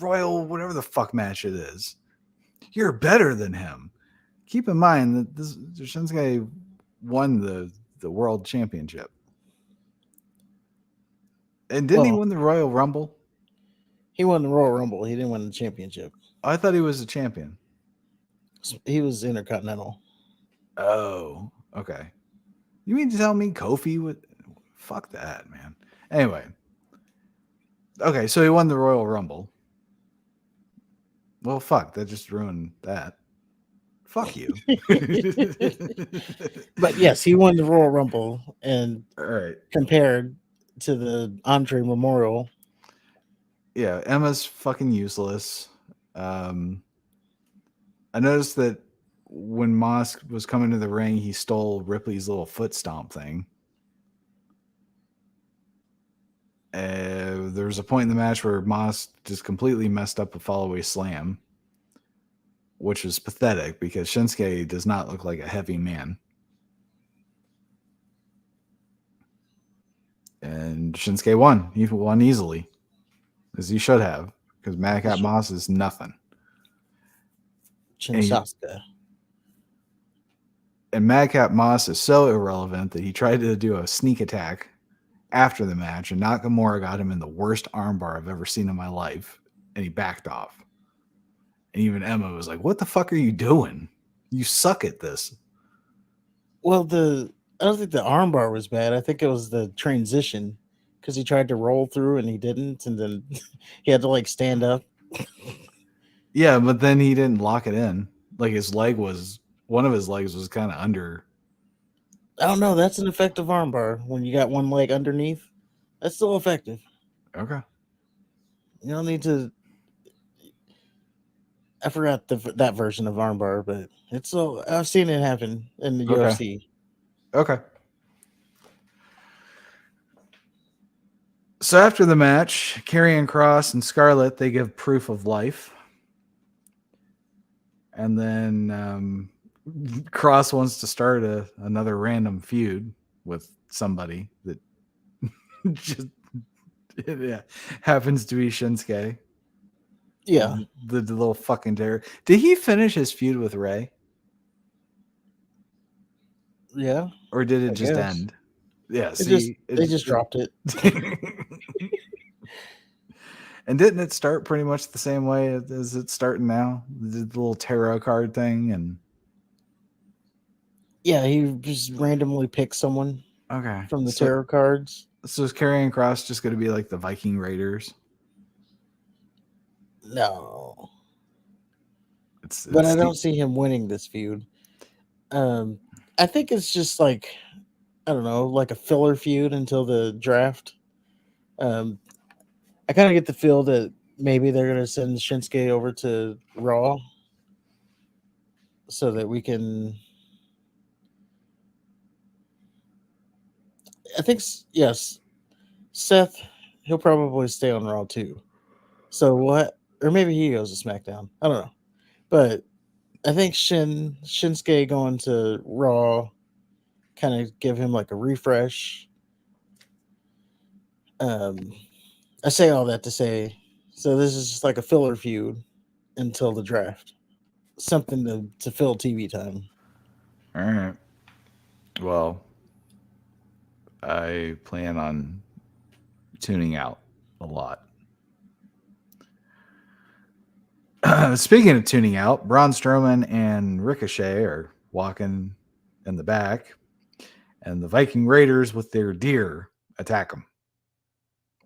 Royal, whatever the fuck match it is. You're better than him. Keep in mind that this Shinsuke won the world championship. And didn't he Well, win the Royal Rumble? he won the Royal Rumble. He didn't win the championship. I thought he was a champion. He was Intercontinental. Oh, okay. You mean to tell me Kofi would? Fuck that, man. Anyway. Okay, so he won the Royal Rumble. Well, fuck. That just ruined that. Fuck you. But yes, he won the Royal Rumble, and All right. compared to the Andre Memorial. Yeah, Emma's fucking useless. I noticed that when Moss was coming to the ring, he stole Ripley's little foot stomp thing. There was a point in the match where Moss just completely messed up a fallaway slam, which is pathetic because Shinsuke does not look like a heavy man. And Shinsuke won. He won easily, as he should have, because Madcap Moss is nothing. Chinsaska. And Madcap Moss is so irrelevant that he tried to do a sneak attack after the match, and Nakamura got him in the worst armbar I've ever seen in my life, and he backed off. And even Emma was like, "What the fuck are you doing? You suck at this." Well, I don't think the armbar was bad. I think it was the transition, because he tried to roll through and he didn't, and then he had to like stand up. Yeah, but then he didn't lock it in. Like one of his legs was kind of under. I don't know. That's an effective armbar when you got one leg underneath. That's still effective. Okay. You don't need to. I forgot that version of armbar, but it's so I've seen it happen in the UFC. Okay. So after the match, Karrion Kross and Scarlett, they give proof of life. And then Kross wants to start another random feud with somebody that just happens to be Shinsuke. Yeah. The little fucking terror. Did he finish his feud with Ray? Yeah. Or did it just end? Yeah, they just dropped it. And didn't it start pretty much the same way as it's starting now? The little tarot card thing and yeah, he just randomly picked someone from the tarot cards. So is Karrion Kross just going to be like the Viking Raiders? No. But I don't see him winning this feud. I think it's just like, I don't know, like a filler feud until the draft. I kind of get the feel that maybe they're going to send Shinsuke over to Raw so that we can. I think, yes, Seth, he'll probably stay on Raw too. So what? Or maybe he goes to SmackDown. I don't know. But I think Shinsuke going to Raw kind of give him like a refresh. I say all that to say, so this is just like a filler feud until the draft. Something to fill TV time. All right. Well, I plan on tuning out a lot. Speaking of tuning out, Braun Strowman and Ricochet are walking in the back, and the Viking Raiders with their deer attack them.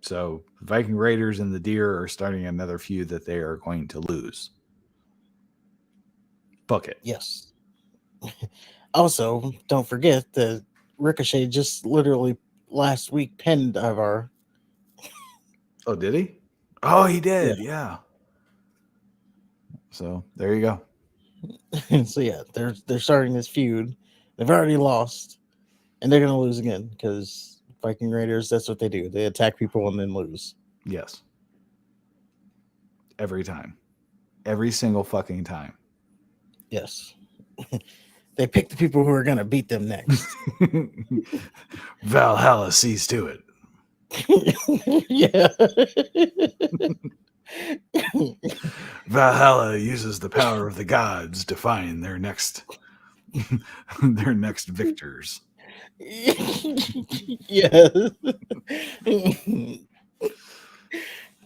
So the Viking Raiders and the deer are starting another feud that they are going to lose. Book it. Yes. Also, don't forget that Ricochet just literally last week pinned Ivar. Oh, did he? Oh, he did. Yeah. So there you go. So yeah, they're starting this feud. They've already lost, and they're gonna lose again because Viking Raiders. That's what they do. They attack people and then lose. Yes. Every time. Every single fucking time. Yes. They pick the people who are gonna beat them next. Valhalla sees to it. Yeah. Valhalla uses the power of the gods to find their next their next victors. Yes.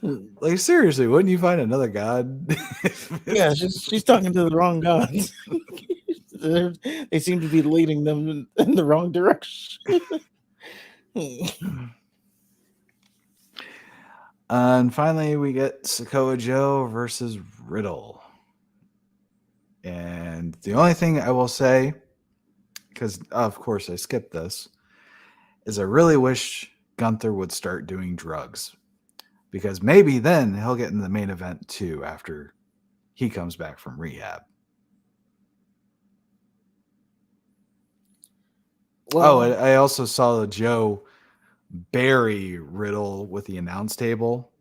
Like seriously, wouldn't you find another god? Yeah, she's talking to the wrong gods. They seem to be leading them in the wrong direction. And finally, we get Sokoa Joe versus Riddle. And the only thing I will say, because of course I skipped this, is I really wish Gunther would start doing drugs. Because maybe then he'll get in the main event too after he comes back from rehab. Well, I also saw Joe bury Riddle with the announce table.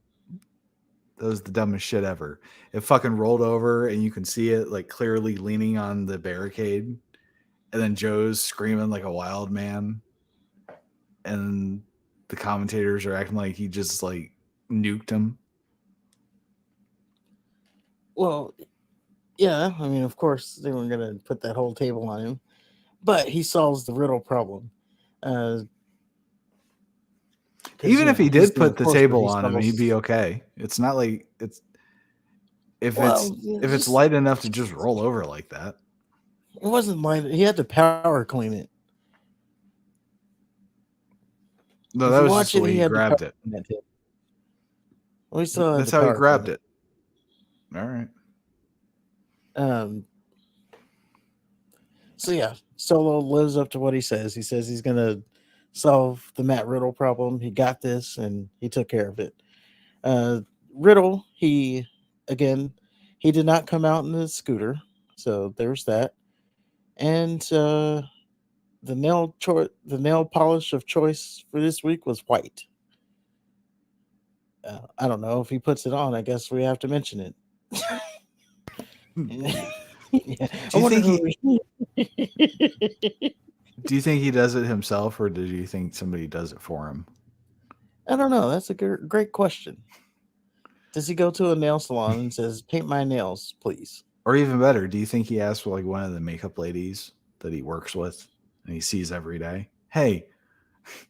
That was the dumbest shit ever. It fucking rolled over and you can see it like clearly leaning on the barricade. And then Joe's screaming like a wild man. And the commentators are acting like he just like nuked him. well, yeah. I mean, of course they weren't gonna put that whole table on him, but he solves the Riddle problem. Uh, Even if he he's did the put the enforcer, table he on him, he'd solves. be okay. It's not like it's Well, if it's light enough to just roll over like that. it wasn't like he had to power clean it. No, If that you was watch just the it, way he he had to grabbed power it. clean that table. We saw That's how he grabbed it. All right. So yeah, Solo lives up to what he says. He says he's gonna solve the Matt Riddle problem. He got this, and he took care of it. Riddle, he did not come out in the scooter, so there's that. And the nail polish of choice for this week was white. I don't know if he puts it on. I guess we have to mention it. Yeah. Do you think who do you think he does it himself, or do you think somebody does it for him? I don't know. That's a great question. Does he go to a nail salon and says, "Paint my nails, please"? Or even better, do you think he asks like one of the makeup ladies that he works with and he sees every day, "Hey,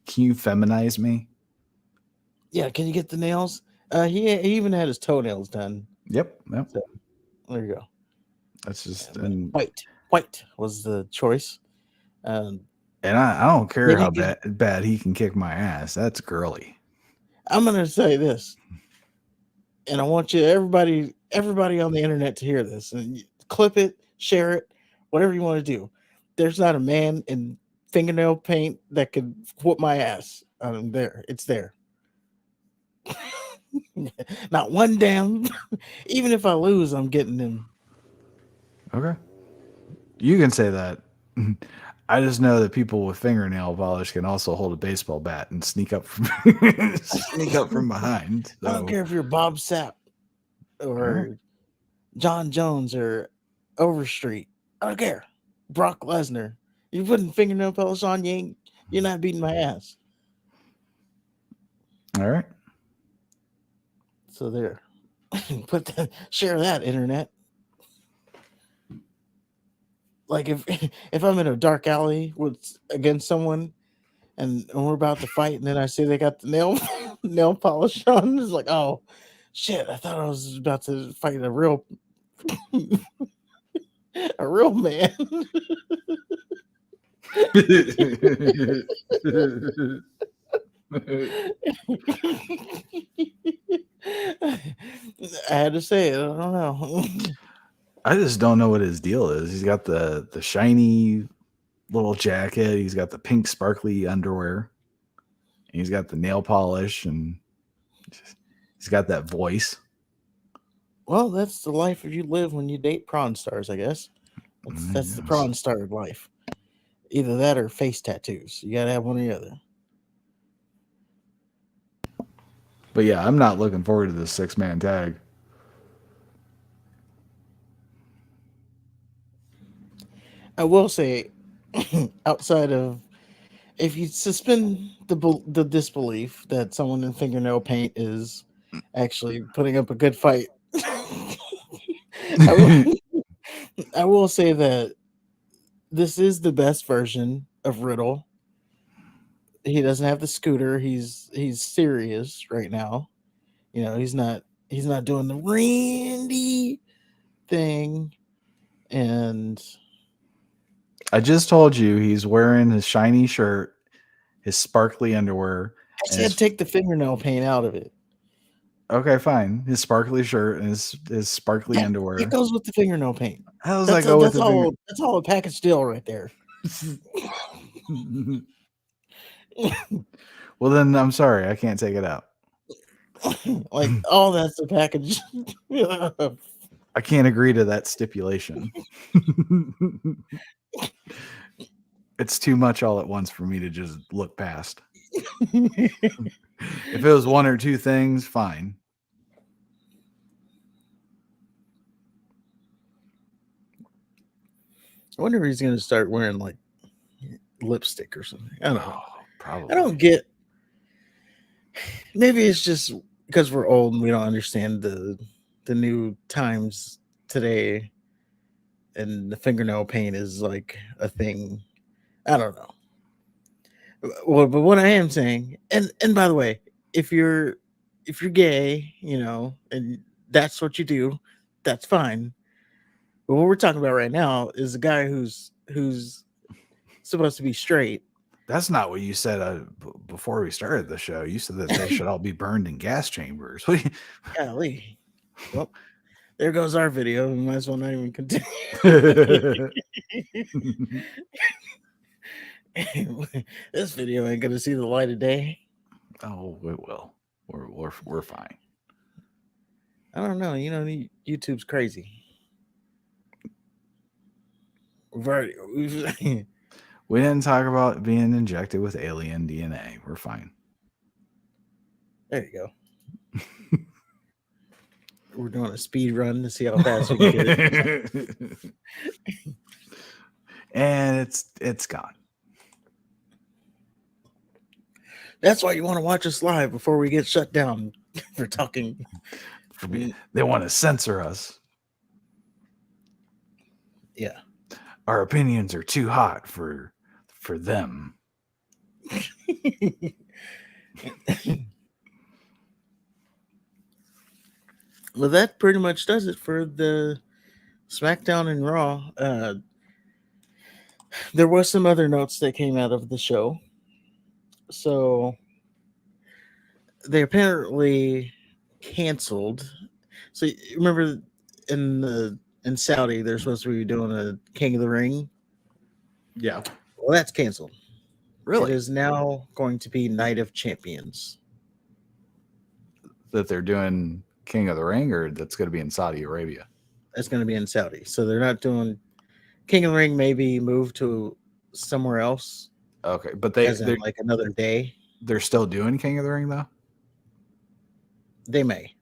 can you feminize me?" Yeah, can you get the nails? He even had his toenails done. Yep. So there you go. That's just White was the choice. And I don't care Then how you bad he can kick my ass. That's girly. I'm gonna say this, and I want everybody on the internet to hear this, and clip it, share it, whatever you want to do. There's not a man in fingernail paint that could whoop my ass. There, it's there. Not one damn. Even if I lose, I'm getting him. Okay. You can say that. I just know that people with fingernail polish can also hold a baseball bat and sneak up from behind. So. I don't care if you're Bob Sapp or John Jones or Overstreet. I don't care. Brock Lesnar. You putting fingernail polish on, you're not beating my ass. All right. So there. Share that, internet. Like if I'm in a dark alley against someone and we're about to fight, and then I see they got the nail polish on, it's like, oh shit! I thought I was about to fight a real man. I had to say it. I don't know. I just don't know what his deal is. He's got the shiny little jacket. He's got the pink sparkly underwear. He's got the nail polish, and he's got that voice. Well, that's the life you live when you date prawn stars, I guess. That's the prawn star life. Either that or face tattoos. You gotta have one or the other. But yeah, I'm not looking forward to this 6-man tag. I will say, outside of, if you suspend the disbelief that someone in fingernail paint is actually putting up a good fight. I will, I will say that this is the best version of Riddle. He doesn't have the scooter. He's serious right now. You know, he's not doing the Randy thing. And I just told you he's wearing his shiny shirt, his sparkly underwear. I and said his- take the fingernail paint out of it. okay, fine. His sparkly shirt and his sparkly underwear. It goes with the fingernail paint. How does that go with the finger? That's all a package deal right there. Well, then I'm sorry, I can't take it out. Like, oh, that's a package. I can't agree to that stipulation. It's too much all at once for me to just look past. If it was one or two things, fine. I wonder if he's going to start wearing like lipstick or something. I don't know. Oh, probably. I don't get. Maybe it's just because we're old and we don't understand the new times today, and the fingernail paint is like a thing. I don't know. Well, but what I am saying, and by the way, if you're gay, you know, and that's what you do, that's fine. But what we're talking about right now is a guy who's supposed to be straight. That's not what you said before we started the show. You said that they should all be burned in gas chambers. Golly. Well, there goes our video. We might as well not even continue. This video ain't gonna see the light of day. Oh, it will. We're fine. I don't know. You know, YouTube's crazy. We didn't talk about being injected with alien DNA. We're fine. There you go. We're doing a speed run to see how fast we can get it. And it's gone. That's why you want to watch us live before we get shut down for talking. They want to censor us. Yeah. Our opinions are too hot for them. Well, that pretty much does it for the SmackDown and Raw. There was some other notes that came out of the show. So they apparently canceled. So you remember in Saudi they're supposed to be doing a King of the Ring. Yeah. Well, that's canceled. Really? It is now going to be Night of Champions. That they're doing King of the Ring, or that's going to be in Saudi Arabia? That's going to be in Saudi. So they're not doing King of the Ring. Maybe move to somewhere else. Okay, but They're they're like another day. They're still doing King of the Ring though. They may.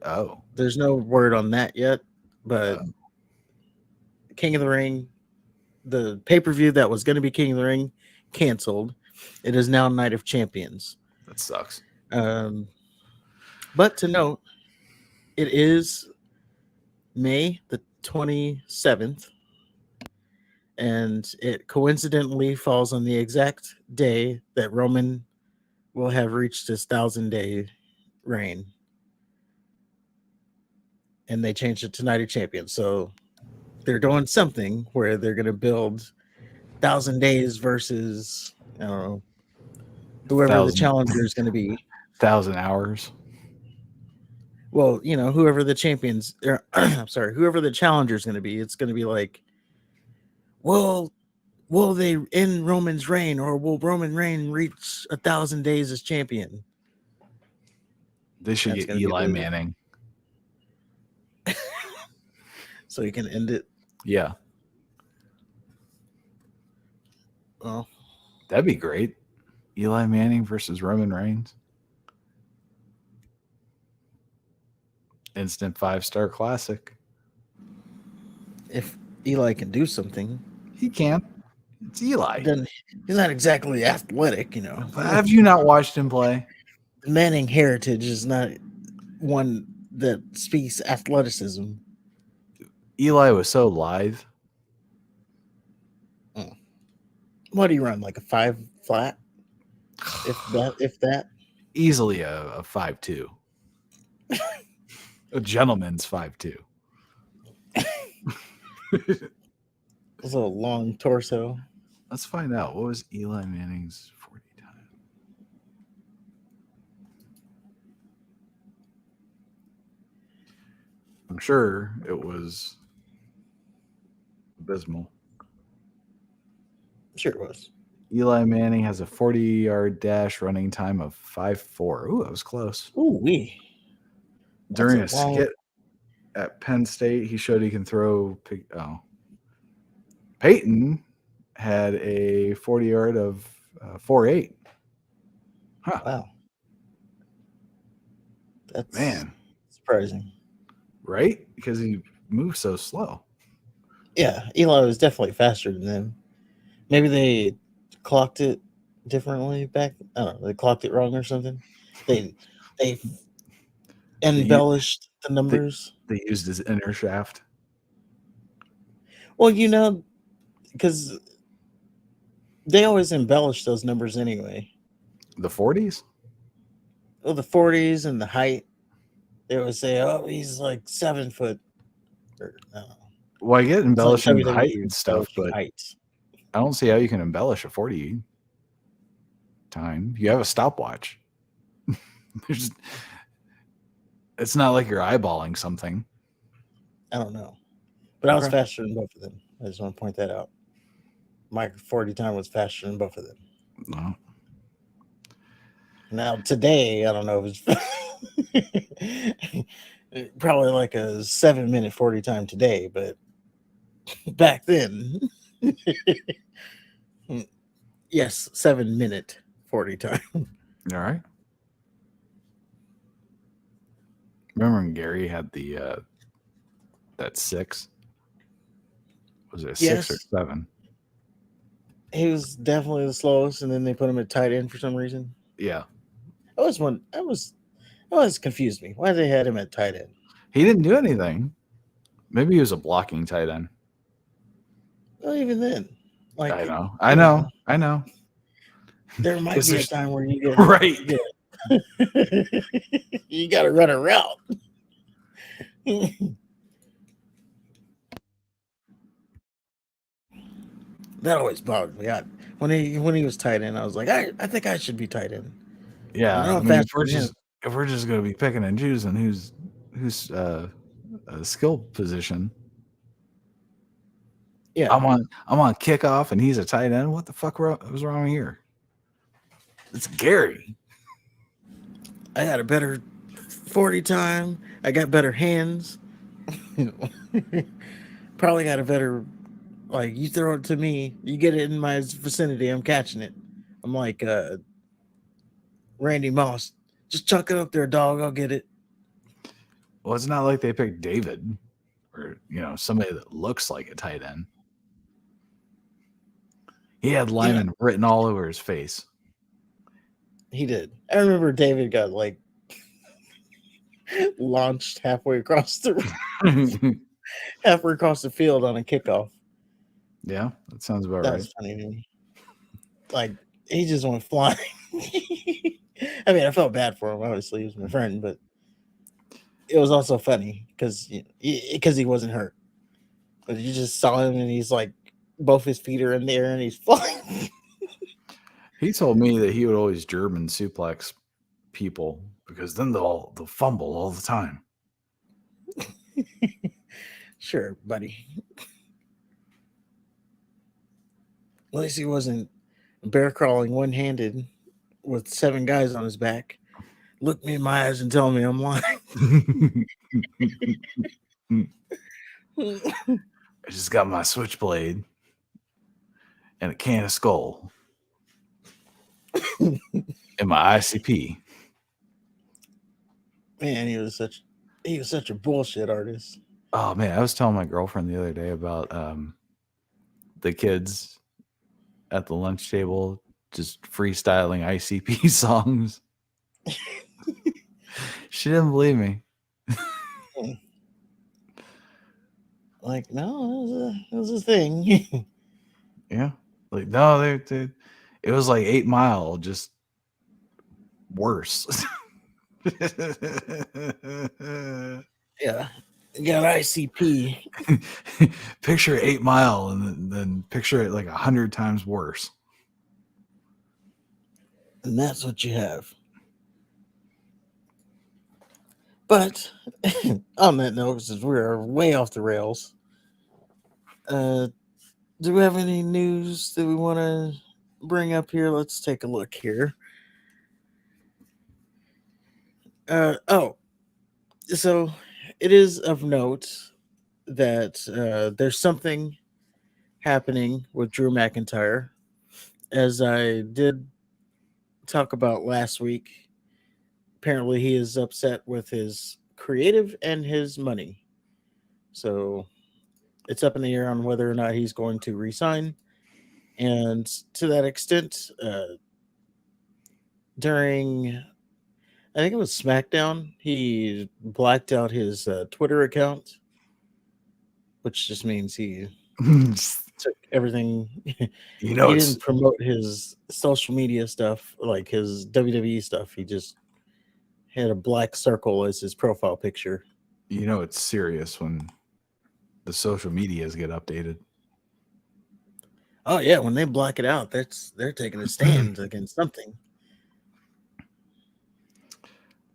Oh, There's no word on that yet, but King of the Ring, the pay-per-view that was going to be King of the Ring, canceled. It is now Night of Champions. that sucks. But to note, it is May the 27th, and it coincidentally falls on the exact day that Roman will have reached his 1,000-day reign. And they changed it to Night of Champions. So they're doing something where they're going to build 1,000 days versus, I don't know, whoever 1,000. the challenger is going to be. 1,000 hours. Well, you know, whoever the champions, I'm sorry, whoever the challenger is going to be, it's going to be like, will they end Roman's reign, or will Roman reign reach 1,000 days as champion? They should That's get gonna be Eli the- Manning. So you can end it. Yeah, Well, that'd be great. Eli Manning versus Roman Reigns. Instant 5-star classic. if Eli can do something, He can. It's Eli. then he's not exactly athletic, you know. Have you not watched him play? The Manning heritage is not one that speaks athleticism. Eli was so lithe. What do you run, like a 5 flat? If that. Easily a 5'2". A gentleman's 5'2". It's a long torso. Let's find out. What was Eli Manning's 40 time? I'm sure it was abysmal. Sure it was. Eli Manning has a 40-yard dash running time of 5.4. Ooh, that was close. Ooh, wee. During a skit at Penn State, he showed he can throw. Peyton had a 40-yard of 4.8. Huh. Wow. That's Man. surprising. Right? Because he moves so slow. Yeah, Eli was definitely faster than them. Maybe they clocked it differently back. I don't know. They clocked it wrong or something. They embellished the numbers. They used his inner shaft. Well, because they always embellish those numbers anyway. The 40s? Well, the 40s and the height. They always say, "Oh, he's like 7 foot." Or, well, I get embellishing like the height and stuff, but height. I don't see how you can embellish a 40 time. You have a stopwatch. It's not like you're eyeballing something. I don't know. But I was faster than both of them. I just want to point that out. My 40 time was faster than both of them. No. Now, today, I don't know if it's probably like a 7-minute 40 time today, but back then, yes, 7-minute 40 time. All right. Remember when Gary had the that 6? Was it a 6 or 7? He was definitely the slowest, and then they put him at tight end for some reason. Yeah. That was confused me. Why they had him at tight end? He didn't do anything. Maybe he was a blocking tight end. Well, even then, like I know. There might be a time where you get right. You got to run a route. That always bothered me. When he was tight end, I was like, I think I should be tight end. Yeah, if we're just going to be picking and choosing who's a skill position. Yeah, I'm on kickoff and he's a tight end. What the fuck was wrong here? It's Gary. I had a better 40 time. I got better hands. Probably got a better, like, you throw it to me, you get it in my vicinity, I'm catching it. I'm like Randy Moss. Just chuck it up there, dog. I'll get it. Well, it's not like they picked David or, somebody that looks like a tight end. He had lineman written all over his face. He did. I remember David got like launched halfway across the field on a kickoff. Yeah, that sounds about right. That's funny to me. Like, he just went flying. I mean, I felt bad for him. Obviously, he was my friend, but it was also funny because he wasn't hurt. But you just saw him, and he's like, both his feet are in the air, and he's flying. He told me that he would always German suplex people because then they'll fumble all the time. Sure, buddy. At least he wasn't bear crawling one-handed with 7 guys on his back. Look me in my eyes and tell me I'm lying. I just got my switchblade and a can of Skull and my ICP. Man, he was such a bullshit artist. Oh man, I was telling my girlfriend the other day about the kids at the lunch table just freestyling ICP songs. She didn't believe me. Like, no, it was a thing. Yeah. Like, no, they it was like 8 Mile, just worse. Yeah. Got ICP. Picture 8 Mile and then picture it like 100 times worse. And that's what you have. But on that note, since we're way off the rails, do we have any news that we want to bring up here? Let's take a look here. Oh, so it is of note that there's something happening with Drew McIntyre. As I did talk about last week, apparently he is upset with his creative and his money. So it's up in the air on whether or not he's going to resign. And to that extent, during, I think it was SmackDown, he blacked out his Twitter account, which just means he took everything. You know, He it's didn't promote his social media stuff, like his WWE stuff. He just had a black circle as his profile picture. it's serious when the social medias get updated. Oh yeah, when they black it out, they're taking a stand against something.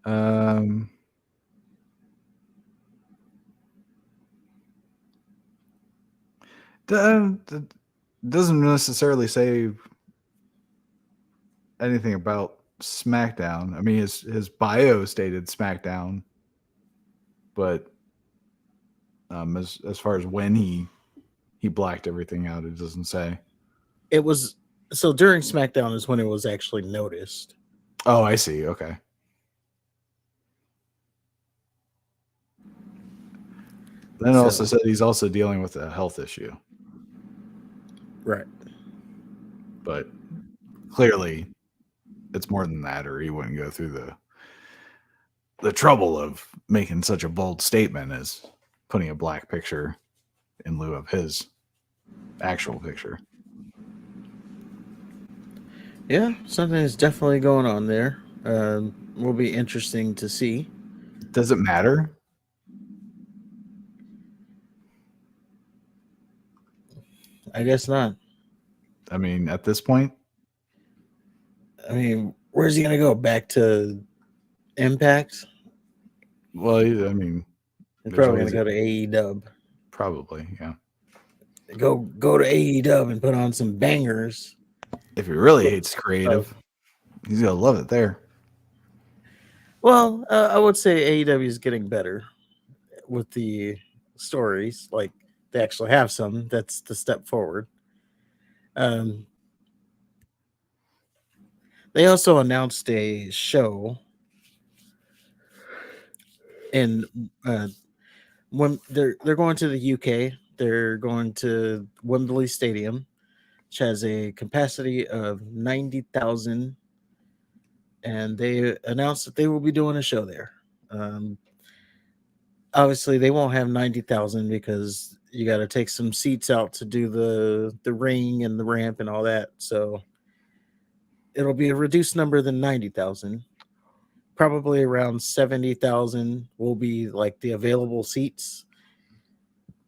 Um, doesn't necessarily say anything about SmackDown. I mean, his bio stated SmackDown, but as far as when he blacked everything out, it doesn't say. It was so during SmackDown is when it was actually noticed. Oh, I see. Okay. Then it also So said he's also dealing with a health issue, right. but clearly it's more than that, or he wouldn't go through the trouble of making such a bold statement as putting a black picture in lieu of his actual picture. Yeah, something is definitely going on there. Will be interesting to see. Does it matter? I guess not. I mean, at this point, I mean, where's he gonna go? Back to Impact? well, I mean, He's there's probably gonna always go to AEW. probably, yeah. Go to AEW and put on some bangers. If he really But, hates creative, he's gonna love it there. well, I would say AEW is getting better with the stories. Like they actually have some. That's the step forward. Um, they also announced a show in when they're going to the UK. They're going to Wembley Stadium, which has a capacity of 90,000, and they announced that they will be doing a show there. Um, Obviously, they won't have 90,000 because you got to take some seats out to do the ring and the ramp and all that. So it'll be a reduced number than 90,000. Probably around 70,000 will be like the available seats.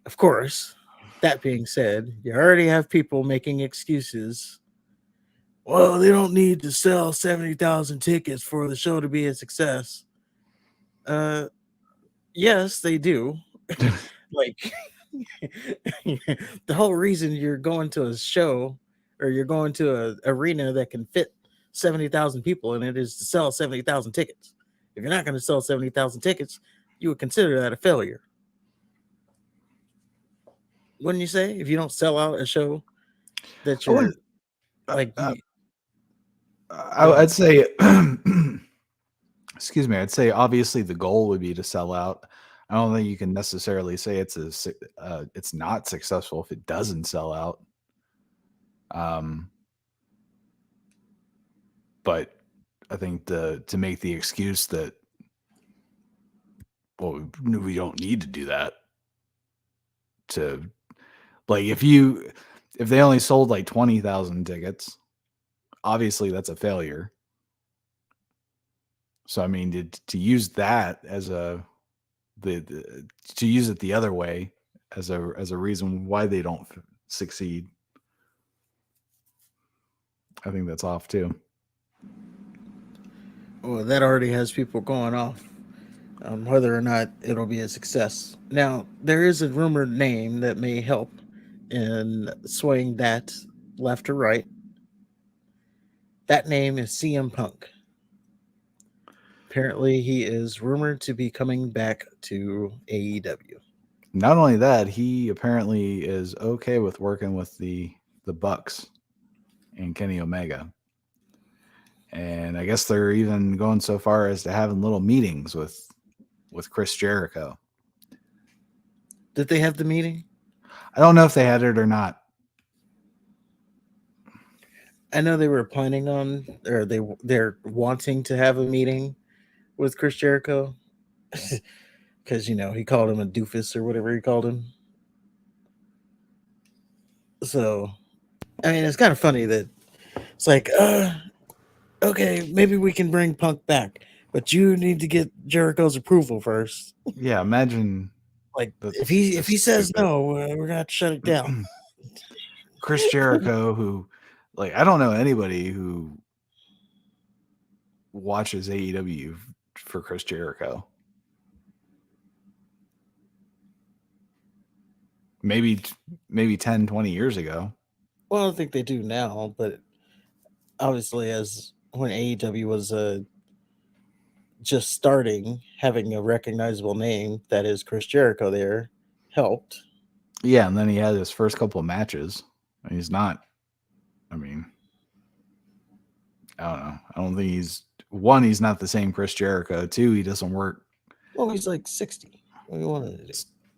Of course, that being said, you already have people making excuses. Well, they don't need to sell 70,000 tickets for the show to be a success. Uh, yes, they do. Like, the whole reason you're going to a show or you're going to an arena that can fit 70,000 people in it is to sell 70,000 tickets. If you're not going to sell 70,000 tickets, you would consider that a failure. Wouldn't you say? If you don't sell out a show that I you're wouldn't. like, I'd say, excuse me. I'd say obviously the goal would be to sell out. I don't think you can necessarily say it's not successful if it doesn't sell out. But I think to make the excuse that well, we don't need to do that. To like, if they only sold like 20,000 tickets, obviously that's a failure. So I mean, to use that as to use it the other way as a reason why they don't succeed, I think that's off too. Well, that already has people going off whether or not it'll be a success. Now, there is a rumored name that may help in swaying that left or right. That name is CM Punk. Apparently, he is rumored to be coming back to AEW. Not only that, he apparently is okay with working with the Bucks and Kenny Omega. And I guess they're even going so far as to having little meetings with Chris Jericho. Did they have the meeting? I don't know if they had it or not. I know they were planning on, or they're wanting to have a meeting with Chris Jericho, because he called him a doofus or whatever he called him. So, I mean, it's kind of funny that it's like, okay, maybe we can bring Punk back, but you need to get Jericho's approval first. Yeah, imagine Like if he says no, we're gonna have to shut it down. Chris Jericho, who, like, I don't know anybody who watches AEW for Chris Jericho. Maybe 10, 20 years ago. Well, I think they do now, but obviously, as when AEW was just starting, having a recognizable name that is Chris Jericho there helped. Yeah, and then he had his first couple of matches. He's not. I mean, I don't know. I don't think he's he's not the same Chris Jericho. Two, he doesn't work. Well, he's like 60. What do you want to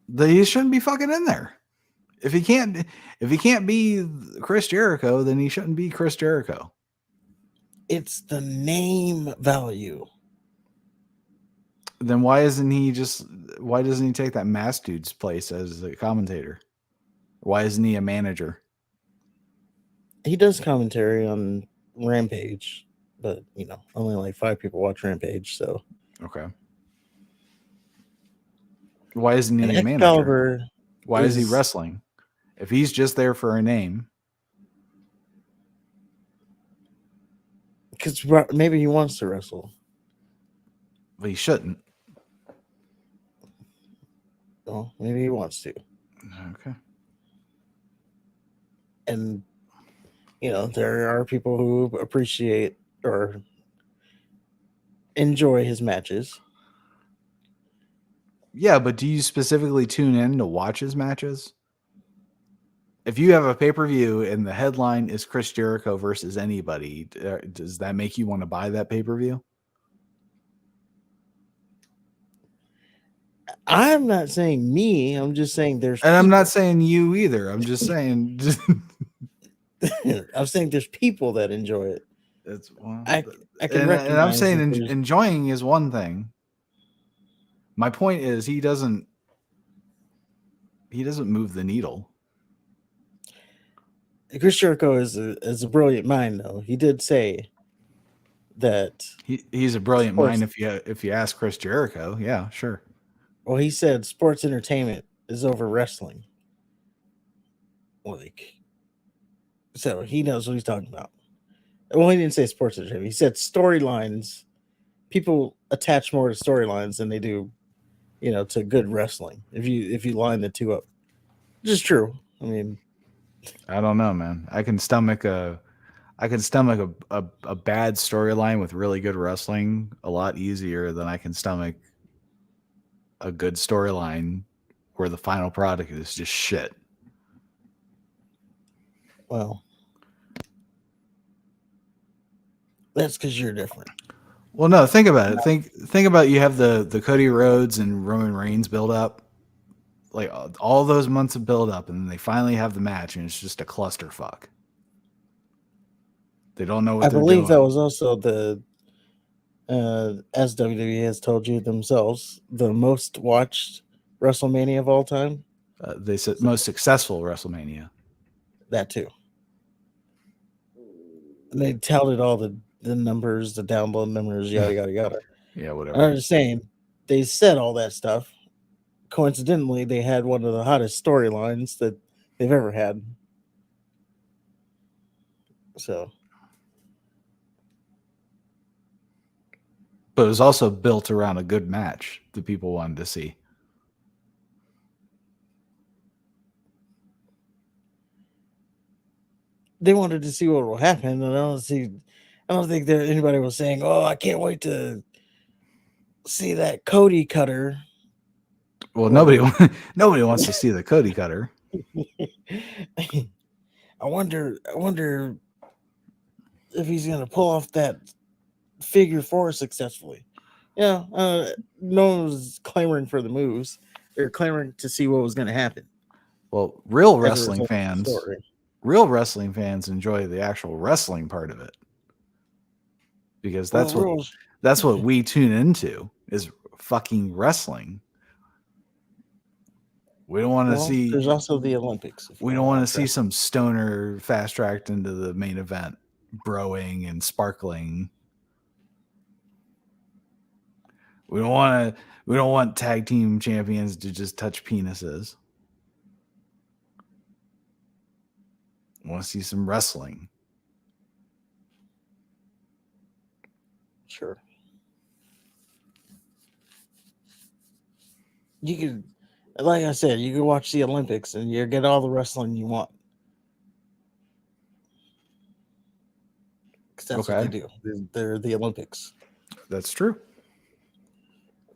do? He shouldn't be fucking in there. If he can't be Chris Jericho, then he shouldn't be Chris Jericho. It's the name value. Then why doesn't he take that masked dude's place as a commentator? Why isn't he a manager? He does commentary on Rampage, but only like 5 people watch Rampage, so okay. Why isn't he a manager? Excalibur Why is he wrestling? If he's just there for a name. Because maybe he wants to wrestle. But he shouldn't. Well, maybe he wants to. Okay. And, there are people who appreciate or enjoy his matches. Yeah, but do you specifically tune in to watch his matches? If you have a pay-per-view and the headline is Chris Jericho versus anybody, does that make you want to buy that pay-per-view? I'm not saying me. I'm just saying there's. And I'm not saying you either. I'm just saying. I'm saying there's people that enjoy it. I can recognize. And I'm saying enjoying is one thing. My point is he doesn't move the needle. Chris Jericho is a brilliant mind, though. He did say that he's a brilliant mind. If you ask Chris Jericho, yeah, sure. Well, he said sports entertainment is over wrestling. So he knows what he's talking about. Well, he didn't say sports entertainment. He said storylines. People attach more to storylines than they do, to good wrestling. If you line the two up, which is true. I mean, I don't know, man. I can stomach a bad storyline with really good wrestling a lot easier than I can stomach a good storyline where the final product is just shit. Well, that's because you're different. Well, no, think about it. Think about you have the Cody Rhodes and Roman Reigns build up, like all those months of build up, and then they finally have the match, and it's just a clusterfuck. They don't know what they're doing. I believe that was also the as WWE has told you themselves, the most watched WrestleMania of all time. They said most successful WrestleMania. That too. And they touted all the numbers, the download numbers, yada yada yada. Yeah, And whatever. I'm just saying, they said all that stuff. Coincidentally, they had one of the hottest storylines that they've ever had. So, But it was also built around a good match that people wanted to see. they wanted to see what will happen, and I don't think that anybody was saying, "Oh, I can't wait to see that Cody cutter." Well, Or- nobody wants to see the Cody cutter. I wonder if he's gonna pull off that figure four successfully. Yeah, no one was clamoring for the moves. They were clamoring to see what was gonna happen. Well, real as a wrestling result of the fans, story. enjoy the actual wrestling part of it. Because Well, that's what we tune into is fucking wrestling. We don't want to see. There's also the Olympics. We don't want to see some stoner fast tracked into the main event, broing and sparkling. We don't want tag team champions to just touch penises. We want to see some wrestling. Sure. You could, like I said, you could watch the Olympics and you get all the wrestling you want. Because that's what they do. They're the Olympics. That's true.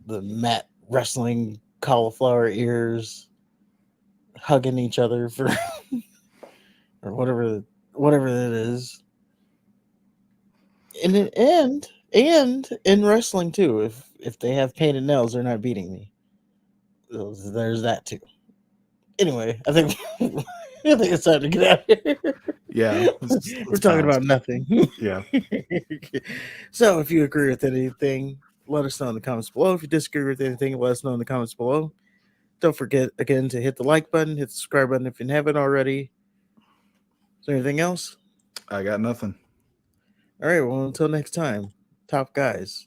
The mat wrestling, cauliflower ears, hugging each other for, or whatever that is. And in wrestling too, if they have painted nails, they're not beating me. There's that too. Anyway, I think it's time to get out of here. Yeah, We're talking about nothing. Yeah. So if you agree with anything, let us know in the comments below. If you disagree with anything, let us know in the comments below. Don't forget again to hit the like button, hit the subscribe button if you haven't already. Is there anything else? I got nothing. All right, well, until next time, top guys.